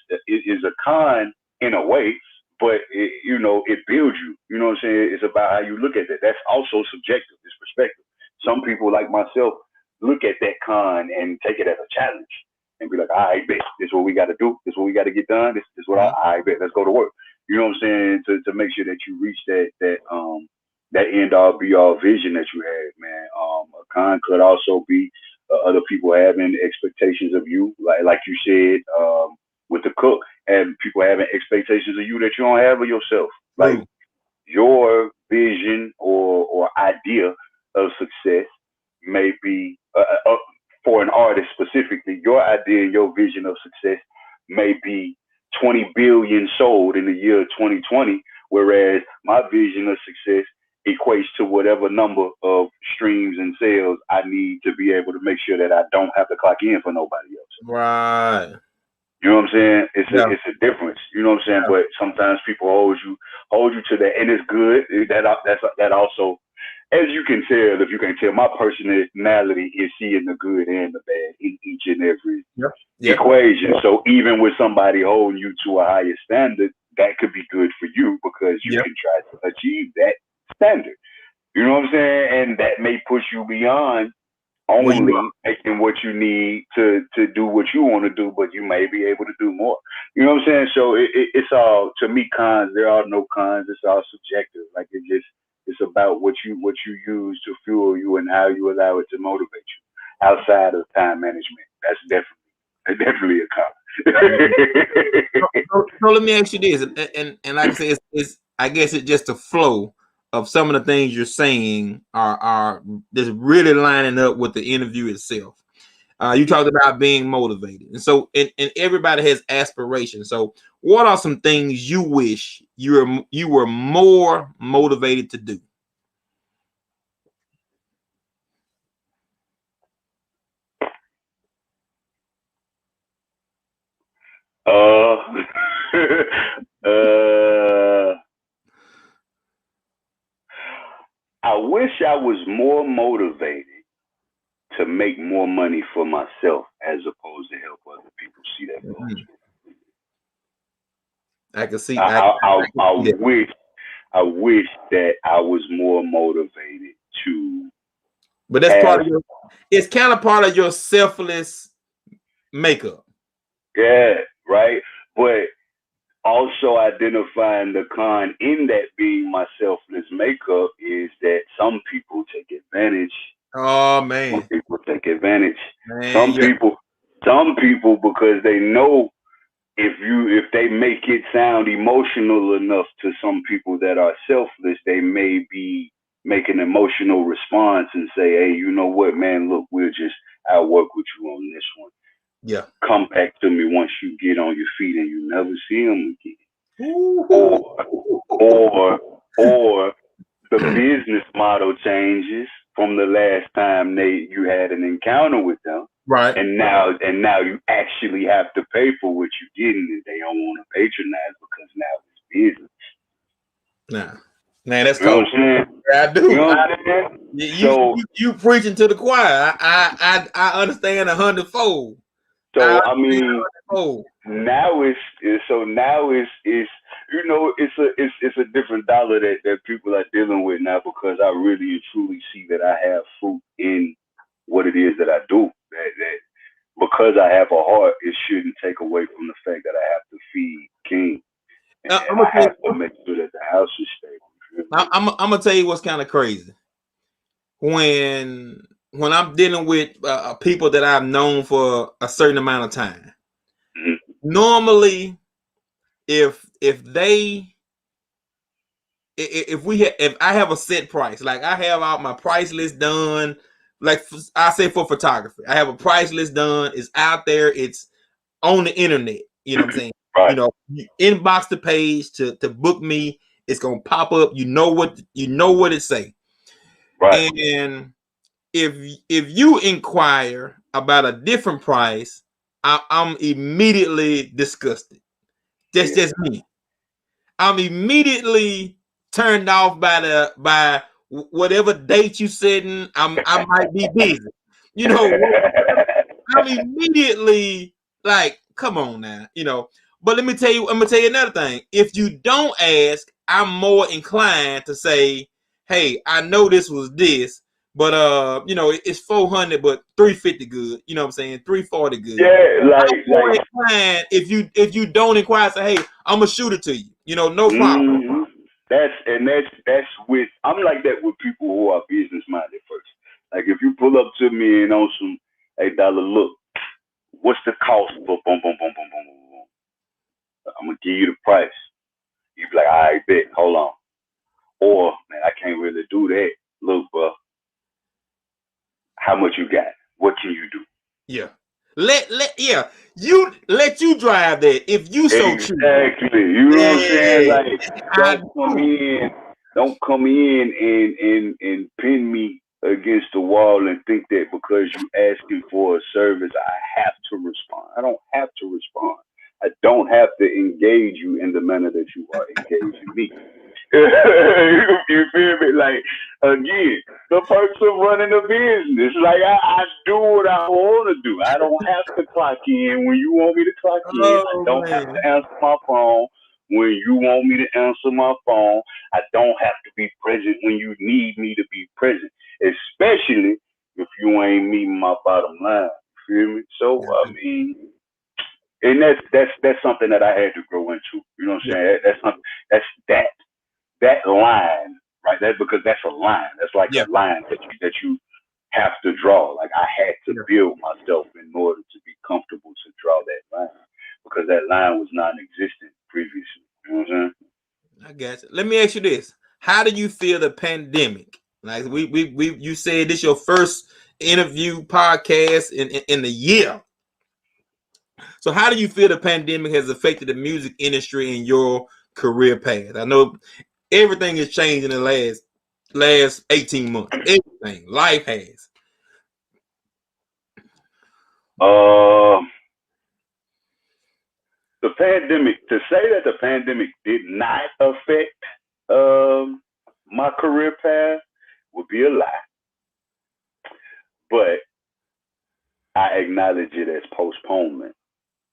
a con in a way, but it builds you. You know what I'm saying? It's about how you look at that. That's also subjective. It's perspective. Some people like myself look at that con and take it as a challenge and be like, all right, bet. This is what we got to do. This is what we got to get done. This is what I bet. Let's go to work. You know what I'm saying? To make sure that you reach that end all be all vision that you had, man. A con could also be other people having expectations of you, like you said, with the cook, and people having expectations of you that you don't have of yourself. Like your vision or idea of success may be for an artist specifically. Your idea and your vision of success may be 20 billion sold in the year 2020, whereas my vision of success equates to whatever number of streams and sales I need to be able to make sure that I don't have to clock in for nobody else. Right. You know what I'm saying? It's Yeah. it's a difference. You know what I'm saying? Yeah. But sometimes people hold you to that, and it's good. That also, as you can tell, if you can tell, my personality is seeing the good and the bad in each and every Yeah. Yeah. equation. So even with somebody holding you to a higher standard, that could be good for you because you Yeah. can try to achieve that standard. You know what I'm saying? And that may push you beyond Where you only making what you need to do what you want to do, but you may be able to do more. You know what I'm saying? So it's all, to me, cons. There are no cons. It's all subjective. Like it's about what you use to fuel you and how you allow it to motivate you. Outside of time management, that's definitely a So, con. so let me ask you this, and like I said, it's I guess it's just a flow of some of the things you're saying are just really lining up with the interview itself. You talked about being motivated, and so and everybody has aspirations. So, what are some things you wish you were more motivated to do? uh, uh, I wish I was more motivated to make more money for myself as opposed to help other people see that goal. Mhm. I can see. I Yeah. wish that I was more motivated to But that's part have, of your. It's kind of part of your selfless makeup. yeah, right, but also identifying the con in that being my selfless makeup is that some people take advantage. Oh Some man, people take advantage. man, Some yeah, people, some people because they know if they make it sound emotional enough to some people that are selfless, they may be make an emotional response and say, "Hey, you know what, man? Look, I'll work with you on this one. yeah. Come back to me once you get on your feet and you never see them again." Ooh. Or, or, or the business model changes from the last time you had an encounter with them, Right. and now you actually have to pay for what you did, and they don't want to patronize because now it's business. Nah, man, that's You know cold. what I'm saying? I You do. know what I'm saying? So You preaching to the choir. I understand a hundredfold. I I understand mean, a hundredfold. now it's it's a different dollar that people are dealing with now because I really and truly see that I have fruit in what it is that I do. That because I have a heart, it shouldn't take away from the fact that I have to feed King and I'm I gonna tell have to you, make sure that the house is stable. I'm gonna tell you what's kind of crazy when I'm dealing with people that I've known for a certain amount of time. Mm-hmm. Normally, if if I have a set price, like I have out my price list done, like I say for photography, I have a price list done. It's out there. It's on the internet. You know what I'm saying? You Right, know, you inbox the page to book me. It's gonna pop up. You know what it say. right. And if you inquire about a different price, I'm immediately disgusted. That's Yeah. just me. I'm immediately turned off by whatever date you setting. I might be busy. You know, I'm immediately like, come on now, you know. But I'm gonna tell you another thing. If you don't ask, I'm more inclined to say, hey, I know this was this, but it's 400, but 350 good. You know what I'm saying? 340 good. Yeah, I'm more like inclined if you don't inquire, say, hey, I'm gonna shoot it to you. You know, no problem. mm-hmm. That's with I'm like that with people who are business minded first. Like if you pull up to me and on some, hey dollar, look, what's the cost for boom boom boom boom boom boom boom? I'm gonna give you the price. You be like, all right, bet, hold on. Or man, I can't really do that. Look, bro, how much you got? What can you do? Yeah. Yeah, let you drive that if you so choose. Exactly. You know what I'm saying? Yeah, Like, I don't come do. in, don't come in and pin me against the wall and think that because you asking for a service, I have to respond. I don't have to respond. don't have to engage you in the manner that you are engaging me. You feel me? Like, again, the perks of running a business. Like, I do what I want to do. I don't have to clock in when you want me to clock in. I don't have to answer my phone when you want me to answer my phone. I don't have to be present when you need me to be present, especially if you ain't meeting my bottom line. You feel me? So, I mean, and that's something that I had to grow into. You know what I'm saying? That's something, that line, right? That's because that's a line. That's like a line that you have to draw. Like, I had to build myself in order to be comfortable to draw that line, because that line was non-existent previously. You know what I'm saying? I got you. Let me ask you this: how do you feel the pandemic? Like, you said this your first interview podcast in the year. So how do you feel the pandemic has affected the music industry in your career path? I know everything has changed in the last 18 months. Everything. Life has. The pandemic, to say that the pandemic did not affect my career path would be a lie. But I acknowledge it as postponement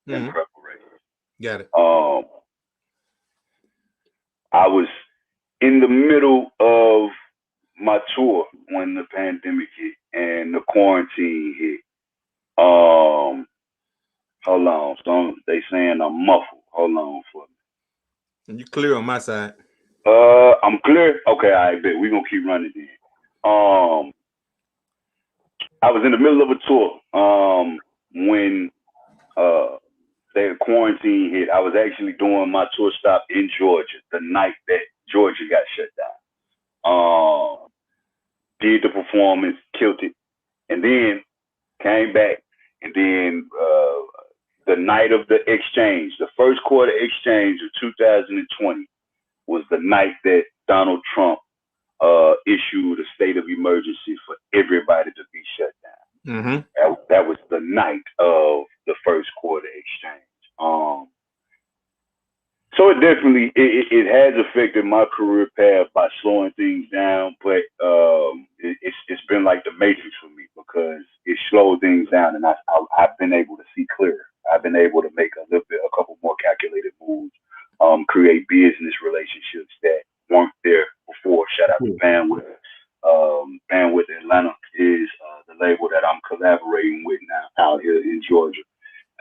and preparation. Got it. I was in the middle of my tour when the pandemic hit and the quarantine hit. Hold on. So they saying I'm muffled. Hold on for me. You clear on my side? I'm clear. Okay, I bet we're gonna keep running then. I was in the middle of a tour when the quarantine hit. I was actually doing my tour stop in Georgia the night that Georgia got shut down. Did the performance, killed it, and then came back, and then the night of the exchange, the first quarter exchange of 2020, was the night that Donald Trump issued a state of emergency for everybody to be shut down. That was the night of the first quarter exchange. So it definitely it has affected my career path by slowing things down, but it's been like the Matrix for me, because it slowed things down, and I've been able to see clearer. I've been able to make a couple more calculated moves, create business relationships that weren't there before. Shout out to Bandwidth. Bandwidth Atlanta is the label that I'm collaborating with now out here in Georgia.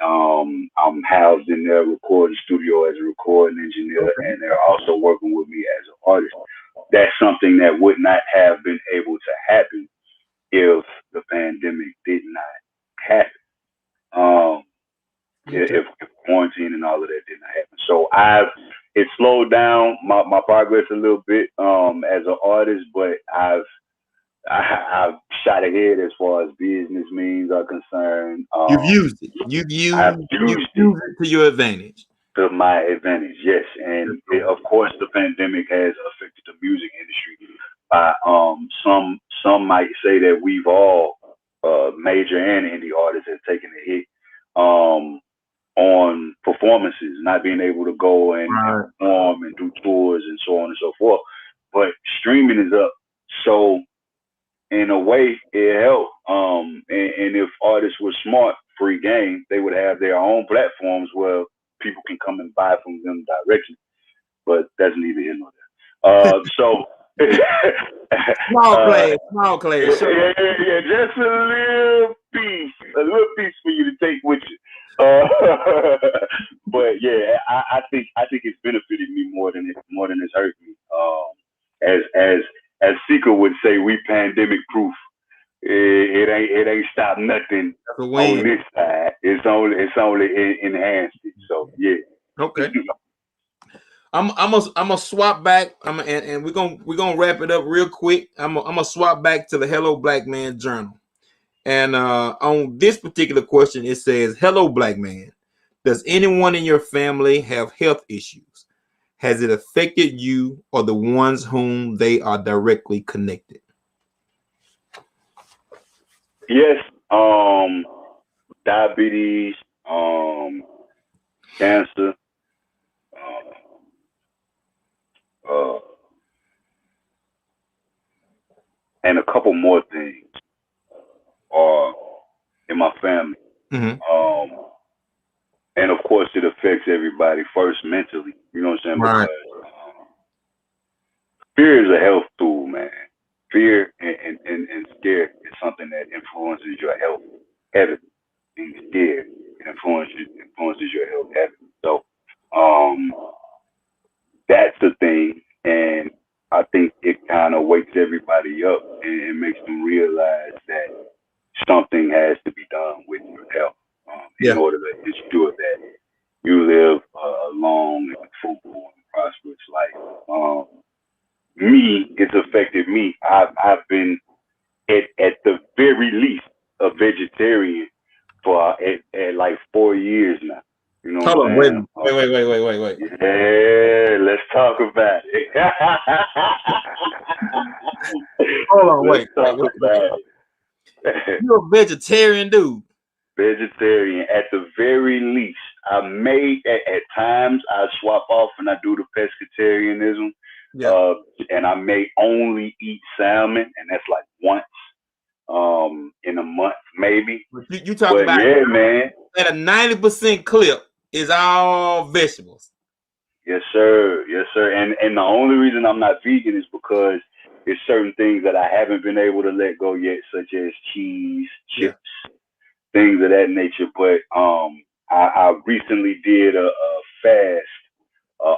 I'm housed in their recording studio as a recording engineer, and they're also working with me as an artist. That's something that would not have been able to happen if the pandemic did not happen. If quarantine and all of that didn't happen. So it slowed down my progress a little bit as an artist, but I've shot ahead as far as business means are concerned. You've used it. You've used it to your advantage. To my advantage, yes. And of course, the pandemic has affected the music industry. Some might say that we've all, major and indie artists, have taken a hit on performances, not being able to go and perform and do tours and so on and so forth. But streaming is up, so in a way it helped. And if artists were smart, free game, they would have their own platforms where people can come and buy from them directly. But that's neither here nor there. So small class. Sure. Yeah, just a little piece for you to take with you. But yeah, I think it's benefited me more than it's hurt me. As Sika would say, we pandemic proof. It ain't stopped nothing on this side. It's only enhanced it. So yeah. Okay. I'm gonna swap back. And we're gonna wrap it up real quick. I'm gonna swap back to the Hello Black Man Journal. And on this particular question, it says, "Hello, Black Man. Does anyone in your family have health issues? Has it affected you or the ones whom they are directly connected?" Yes. Diabetes. cancer, uh, and a couple more things are in my family. And of course, it affects everybody first mentally. You know what I'm saying? Right. Because fear is a health tool, man. Fear and scare is something that influences your health heavily. Being scared influences your health heavily. So, that's the thing, and I think it kind of wakes everybody up and makes them realize that something has to be done with your health in order to ensure that you live a long and fruitful and prosperous life. Me, it's affected me. I've been at the very least a vegetarian for at like 4 years now. You know Hold what on, I'm saying? wait. Yeah, let's talk about it. Hold on, Let's wait. talk about it. You're a vegetarian dude. Vegetarian, at the very least. I may at times I swap off and I do the pescatarianism. Yeah. And I may only eat salmon, and that's like once in a month, maybe. You talking about, yeah, man. At a 90% clip is all vegetables. Yes, sir. Yes, sir. And the only reason I'm not vegan is because there's certain things that I haven't been able to let go yet, such as cheese, chips, things of that nature. But I recently did a fast,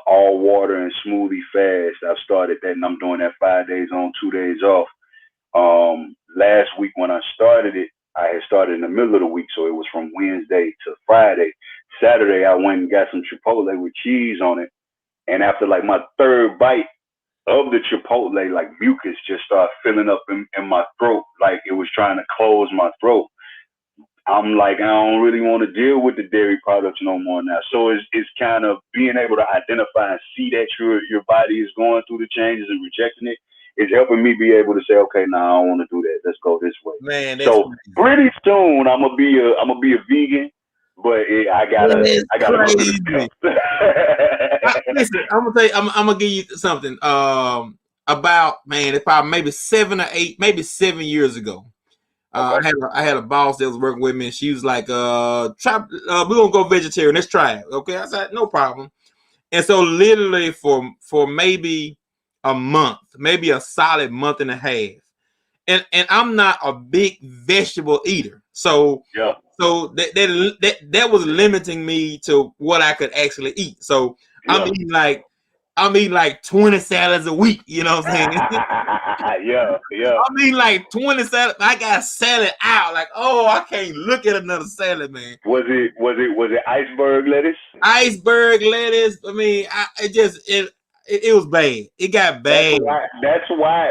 all water and smoothie fast. I've started that, and I'm doing that 5 days on, 2 days off. Last week when I started it, I had started in the middle of the week, so it was from Wednesday to Friday. Saturday, I went and got some Chipotle with cheese on it, and after like my third bite of the Chipotle, like mucus just started filling up in my throat, like it was trying to close my throat. I'm like, I don't really want to deal with the dairy products no more now. So it's kind of being able to identify and see that your body is going through the changes and rejecting it. It's helping me be able to say, okay, now I don't want to do that. Let's go this way. Man, so pretty soon I'm gonna be a vegan, but I gotta go through the Listen, I'm gonna tell you, I'm gonna give you something. About, man, if I maybe 7 or 8, maybe 7 years ago. I had a boss that was working with me, and she was like, we're gonna go vegetarian. Let's try it. Okay. I said, no problem. And so literally for maybe a month, maybe a solid month and a half. And I'm not a big vegetable eater. So that was limiting me to what I could actually eat. So I'm eating like 20 salads a week, you know what I'm saying? Yeah. I'm eating like 20 salads. I got salad out. Like, oh, I can't look at another salad, man. Was it iceberg lettuce? Iceberg lettuce. I mean, it was bad. It got bad. That's why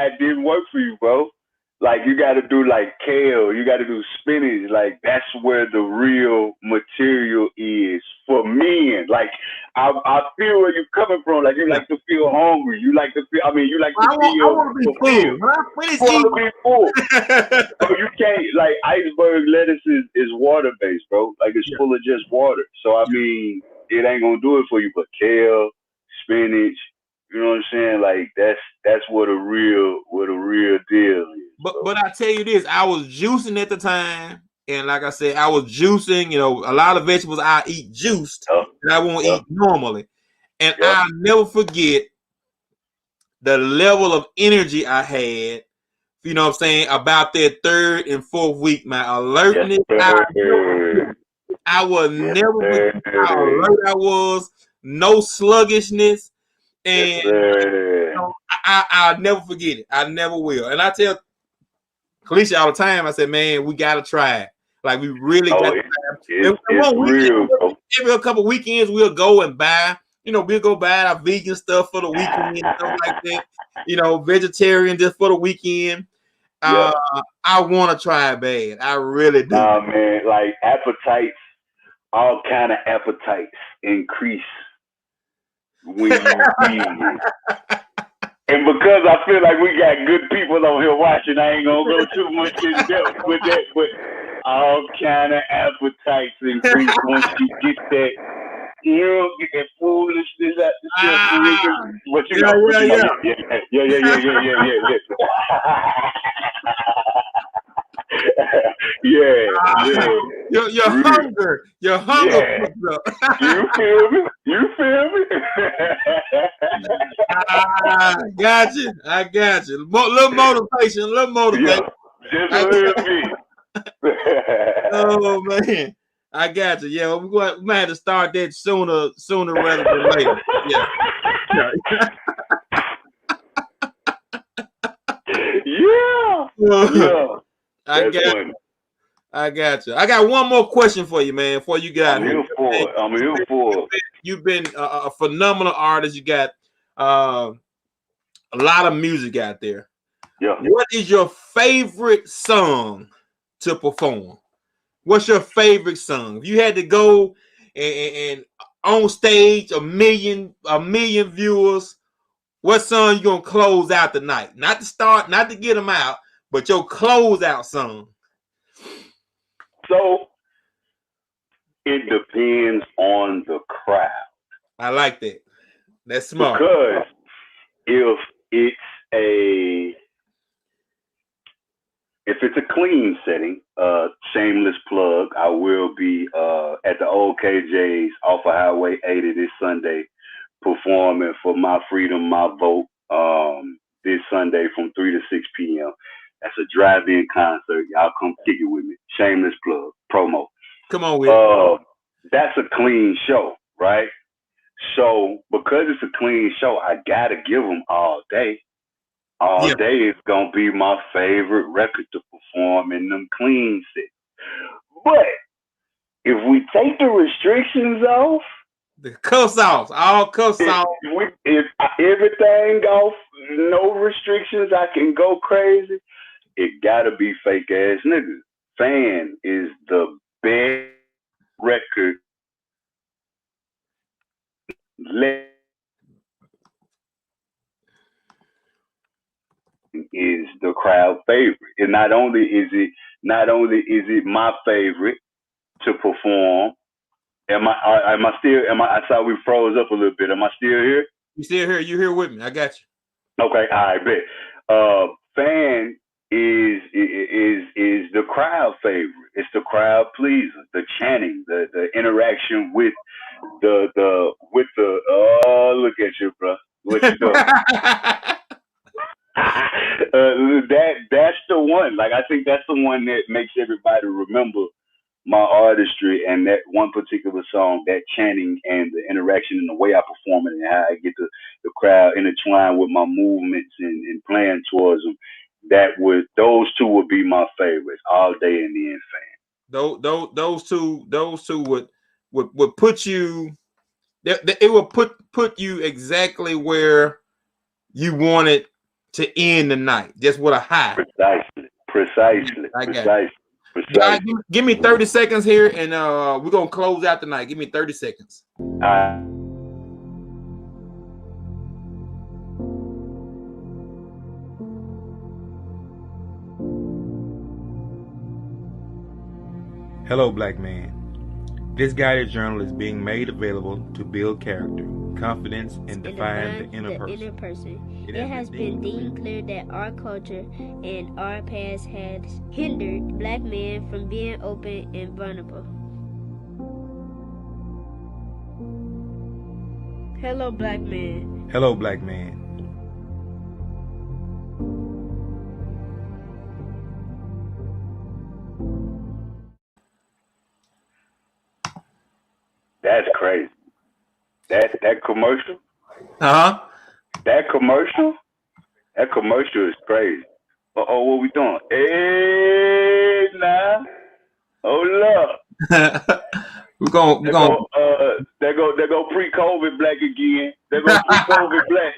it didn't work for you, bro. Like, you got to do like kale, you got to do spinach. Like, that's where the real material is for men. Like, I feel where you're coming from. Like, you like to feel hungry. You like to feel. I mean, you like to feel. I want to be full. You want to be full. So you can't, like, iceberg lettuce is water based, bro. Like, it's full of just water. So I mean, it ain't gonna do it for you. But kale, spinach. You know what I'm saying? Like, that's what a real deal is. But I tell you this, I was juicing at the time, and like I said, I was juicing. You know, a lot of vegetables I eat juiced, and I won't eat normally. And I'll never forget the level of energy I had. You know what I'm saying, about that 3rd and 4th week, my alertness. I will never forget how alert I was. No sluggishness. And you know, I'll never forget it. I never will. And I tell Kalisha all the time, I said, man, we got to try it. Like, we really got to try it. Every couple weekends, we'll go and buy, we'll go buy our vegan stuff for the weekend and stuff like that. Vegetarian just for the weekend. I want to try it bad. I really do. Man, like, appetites, all kind of appetites increase when you vegan. And because I feel like we got good people on here watching, I ain't gonna go too much in depth with that, but all kind of appetites increase once you get You know, get that foolishness out the system, nigga. Ah, But you yeah, know, yeah, yeah. Yeah. Real. Your hunger Yeah. picks up. You feel me? You feel me? Got you. I got you. Little motivation, little motivation. Yeah. Just a I little got, bit. oh man, I got you. Yeah, we might have to start that sooner rather than later. Yeah, yeah. Yeah. Yeah. I That's got funny. I got you. I got one more question for you, man. Before you got I'm here, here for it. I'm here for it. you've been a phenomenal artist. You got a lot of music out there. Yeah. What is your favorite song to perform? What's your favorite song? If you had to go and on stage, a million viewers, what song you gonna close out the night? Not to start, not to get them out, but your close out song. So it depends on the crowd. I like that. That's smart. Because if it's a clean setting, shameless plug, I will be at the old KJ's off of Highway 80 this Sunday, performing for My Freedom, My Vote, this Sunday from 3 to 6 p.m. That's a drive-in concert. Y'all come kick it with me. Shameless plug, promo. Come on with it. That's a clean show, right? So because it's a clean show, I gotta give them all day. All day is gonna be my favorite record to perform in them clean sets. But if we take the restrictions off, the cuss off, all cuss off. If everything off, no restrictions, I can go crazy. It gotta be fake ass niggas. Fan is the best record. Is the crowd favorite. And not only is it my favorite to perform. Am I still? I saw we froze up a little bit. Am I still here? You still here? You here with me? I got you. Okay, I bet. Fan is the crowd favorite. It's the crowd pleaser. The chanting, the interaction with the oh, look at you, bro. What you doing? That's the one. Like, I think that's the one that makes everybody remember my artistry and that one particular song, that chanting and the interaction and the way I perform it and how I get the crowd intertwined with my movements and playing towards them. Those two would be my favorites all day in the end. Fan. Those two would put you. It will put you exactly where you wanted to end the night, just with a high. Precisely. I got it. God, give me 30 seconds here, and we're gonna close out the night. Give me 30 seconds. Hello, black man. This guided journal is being made available to build character, confidence, and define the inner person. It has been deemed clear that our culture and our past has hindered black men from being open and vulnerable. Hello, black man. Hello, black man. That's crazy. That commercial. That commercial is crazy. What we doing? Hey, nah. Hold up. We're going. They go pre-COVID black again. They go pre-COVID black.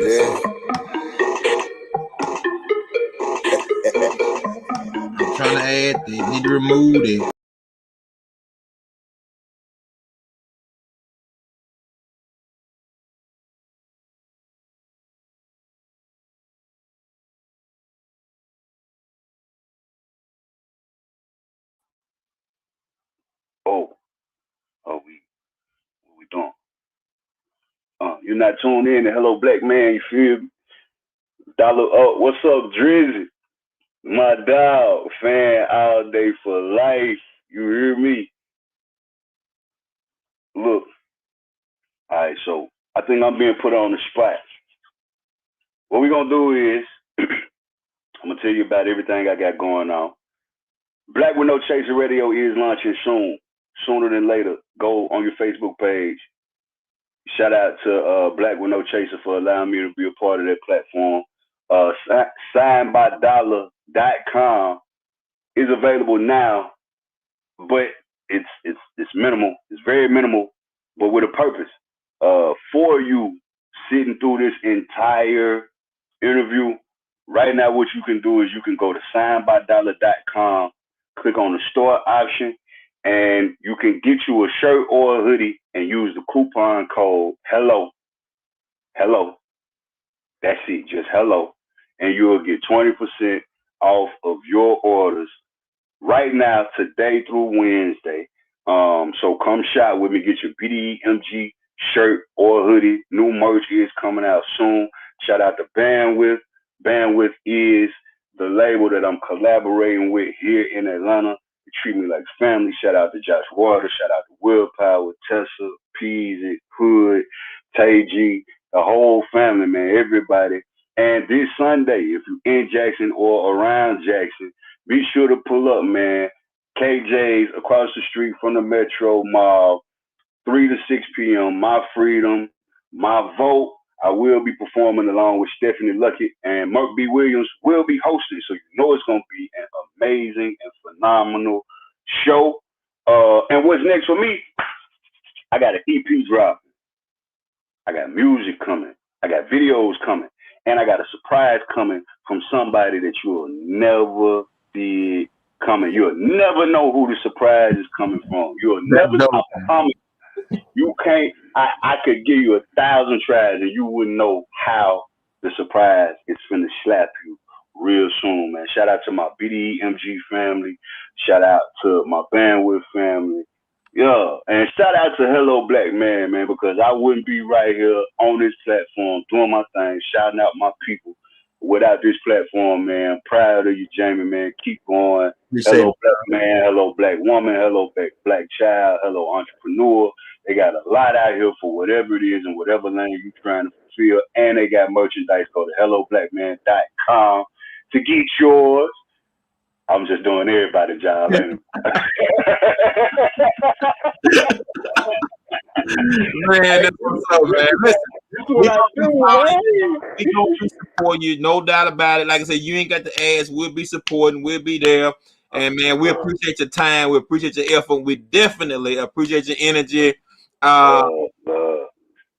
Yeah. I'm trying to add. They need to remove it. You're not tuned in to Hello Black Man, you feel me? Dollar up. What's up, Drizzy? My dog, fan all day for life. You hear me? Look. All right, so I think I'm being put on the spot. What we're gonna do is I'm gonna tell you about everything I got going on. Black with No Chaser Radio is launching soon. Sooner than later. Go on your Facebook page. Shout out to Black with No Chaser for allowing me to be a part of that platform. Signedbydollar.com is available now, but it's minimal. It's very minimal, but with a purpose. For you sitting through this entire interview, right now what you can do is you can go to signedbydollar.com, click on the store option, and you can get you a shirt or a hoodie and use the coupon code HELLO. Hello. That's it, just hello. And you'll get 20% off of your orders right now, today through Wednesday. So come shop with me, get your BDEMG shirt or hoodie. New merch is coming out soon. Shout out to Bandwidth. Bandwidth is the label that I'm collaborating with here in Atlanta. They treat me like family. Shout out to Josh Waters. Shout out to Willpower, Tessa, Peasy, Hood, Tay G, the whole family, man, everybody. And this Sunday, if you're in Jackson or around Jackson, be sure to pull up, man. KJ's across the street from the Metro Mall, 3 to 6 p.m. My Freedom, My Vote. I will be performing along with Stephanie Luckett, and Mark B. Williams will be hosting. So you know it's going to be an amazing and phenomenal show. And what's next for me? I got an EP dropping. I got music coming. I got videos coming. And I got a surprise coming from somebody that you will never see coming. You'll never know who the surprise is coming from. You'll never know. You can't, I could give you 1,000 tries and you wouldn't know how the surprise is finna slap you real soon, man. Shout out to my BDEMG family. Shout out to my Bandwidth family. Yeah, and shout out to Hello Black Man, man, because I wouldn't be right here on this platform doing my thing, shouting out my people without this platform, man. Proud of you, Jamie, man. Keep going. Hello Black Man, hello Black Woman, hello Black Child, hello Entrepreneur. They got a lot out here for whatever it is and whatever lane you're trying to fulfill. And they got merchandise. Go to helloblackman.com to get yours. I'm just doing everybody's job, ain't it? Man, that's what's up, man. Listen, we gonna be supporting you, no doubt about it. Like I said, you ain't got to ask. We'll be supporting. We'll be there. And man, we appreciate your time. We appreciate your effort. We definitely appreciate your energy.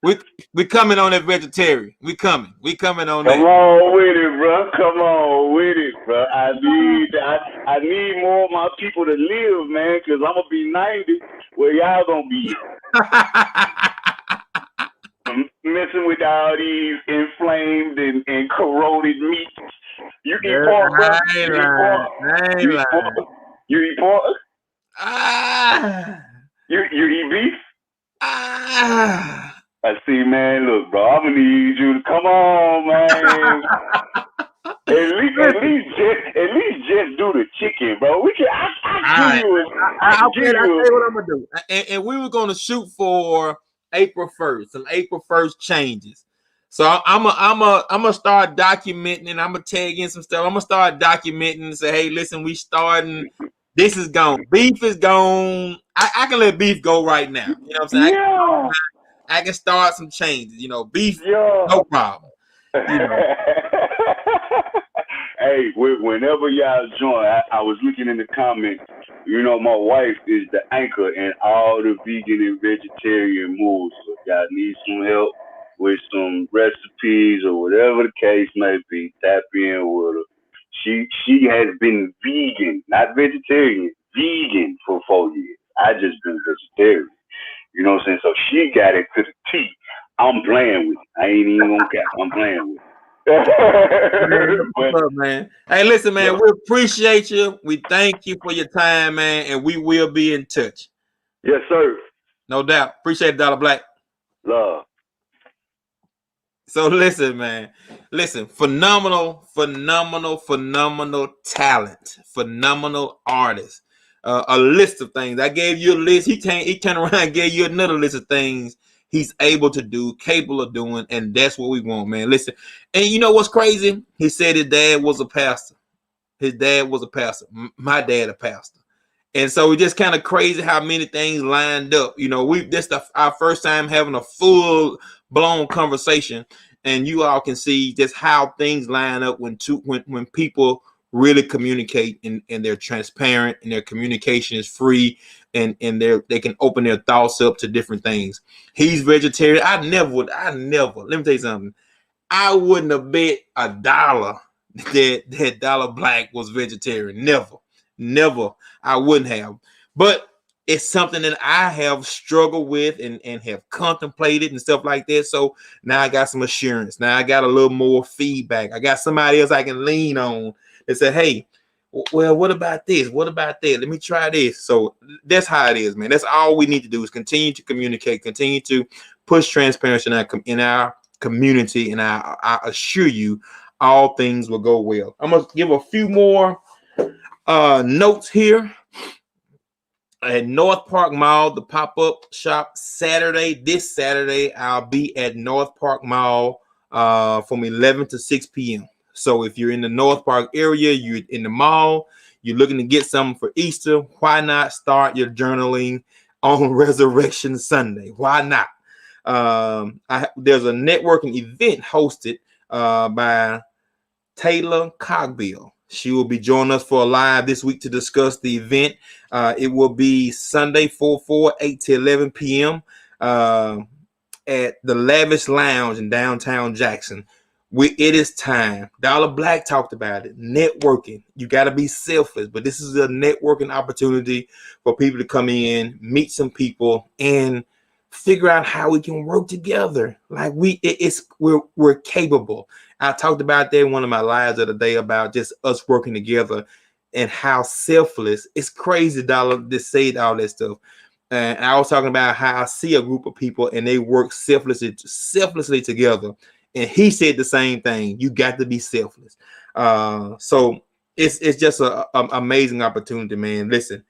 We coming on that vegetarian. We coming on that. Come on with it, bro. Come on with it, bro. I need more of my people to live, man, because I'm gonna be 90 where y'all gonna be. Messing with all these inflamed and corroded meats. You eat pork, bro? You eat pork? You eat beef? I see, man. Look, bro, I'm gonna need you to come on, man. at least just do the chicken, bro. We can. I'll tell you what I'm gonna do. And we were gonna shoot for April 1st, some April 1st changes. So I'm gonna start documenting, and I'm gonna tag in some stuff. I'm gonna start documenting and say, hey, listen, we starting. This is gone. Beef is gone. I can let beef go right now. You know what I'm saying? Yeah. I can start some changes. You know, beef, no problem. You know. Hey, whenever y'all join, I was looking in the comments. You know, my wife is the anchor in all the vegan and vegetarian moves. So if y'all need some help with some recipes or whatever the case may be, tap in with her. She has been vegan, not vegetarian, vegan for 4 years. I just been vegetarian. You know what I'm saying? So she got it to the T. I'm playing with it. I ain't even gonna cap. I'm playing with it. What's up, man? Hey, listen, man, we appreciate you. We thank you for your time, man, and we will be in touch. Yes, sir. No doubt. Appreciate it, Dolla Black. Love. So listen, man. Listen, phenomenal talent, phenomenal artist. A list of things. I gave you a list. He turned around and gave you another list of things he's able to do, capable of doing, and that's what we want, man. Listen, and you know what's crazy? He said his dad was a pastor. His dad was a pastor. My dad a pastor. And so it's just kind of crazy how many things lined up. You know, our first time having a full blown conversation, and you all can see just how things line up when people really communicate and they're transparent and their communication is free and they can open their thoughts up to different things. He's vegetarian. I never. Let me tell you something. I wouldn't have bet $1 that Dolla Black was vegetarian. Never. I wouldn't have. But it's something that I have struggled with and have contemplated and stuff like that. So now I got some assurance. Now I got a little more feedback. I got somebody else I can lean on and say, hey, well, what about this? What about that? Let me try this. So that's how it is, man. That's all we need to do is continue to communicate, continue to push transparency in our community, and I assure you all things will go well. I'm going to give a few more notes here. At North Park Mall, the pop-up shop this Saturday, I'll be at North Park Mall from 11 to 6 p.m. So if you're in the North Park area, you're in the mall, you're looking to get something for Easter, why not start your journaling on Resurrection Sunday? Why not? There's a networking event hosted by Taylor Cogbill. She will be joining us for a live this week to discuss the event. It will be Sunday, 4/4, 8 to 11 p.m. At the Lavish Lounge in downtown Jackson. It is time. Dolla Black talked about it. Networking. You got to be selfless, but this is a networking opportunity for people to come in, meet some people, and figure out how we can work together. Like we're capable. I talked about that in one of my lives of the day about just us working together and how selfless. It's crazy, Dolla, to say all that stuff. And I was talking about how I see a group of people and they work selflessly together. And he said the same thing. You got to be selfless. So it's just an amazing opportunity, man. Listen,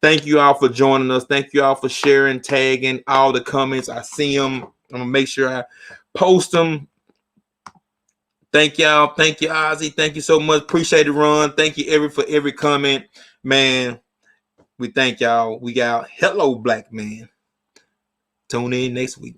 thank you all for joining us. Thank you all for sharing, tagging all the comments. I see them. I'm going to make sure I post them. Thank y'all. Thank you, Ozzy. Thank you so much. Appreciate it, Ron. Thank you for every comment. Man, we thank y'all. We got Hello Black Man. Tune in next week.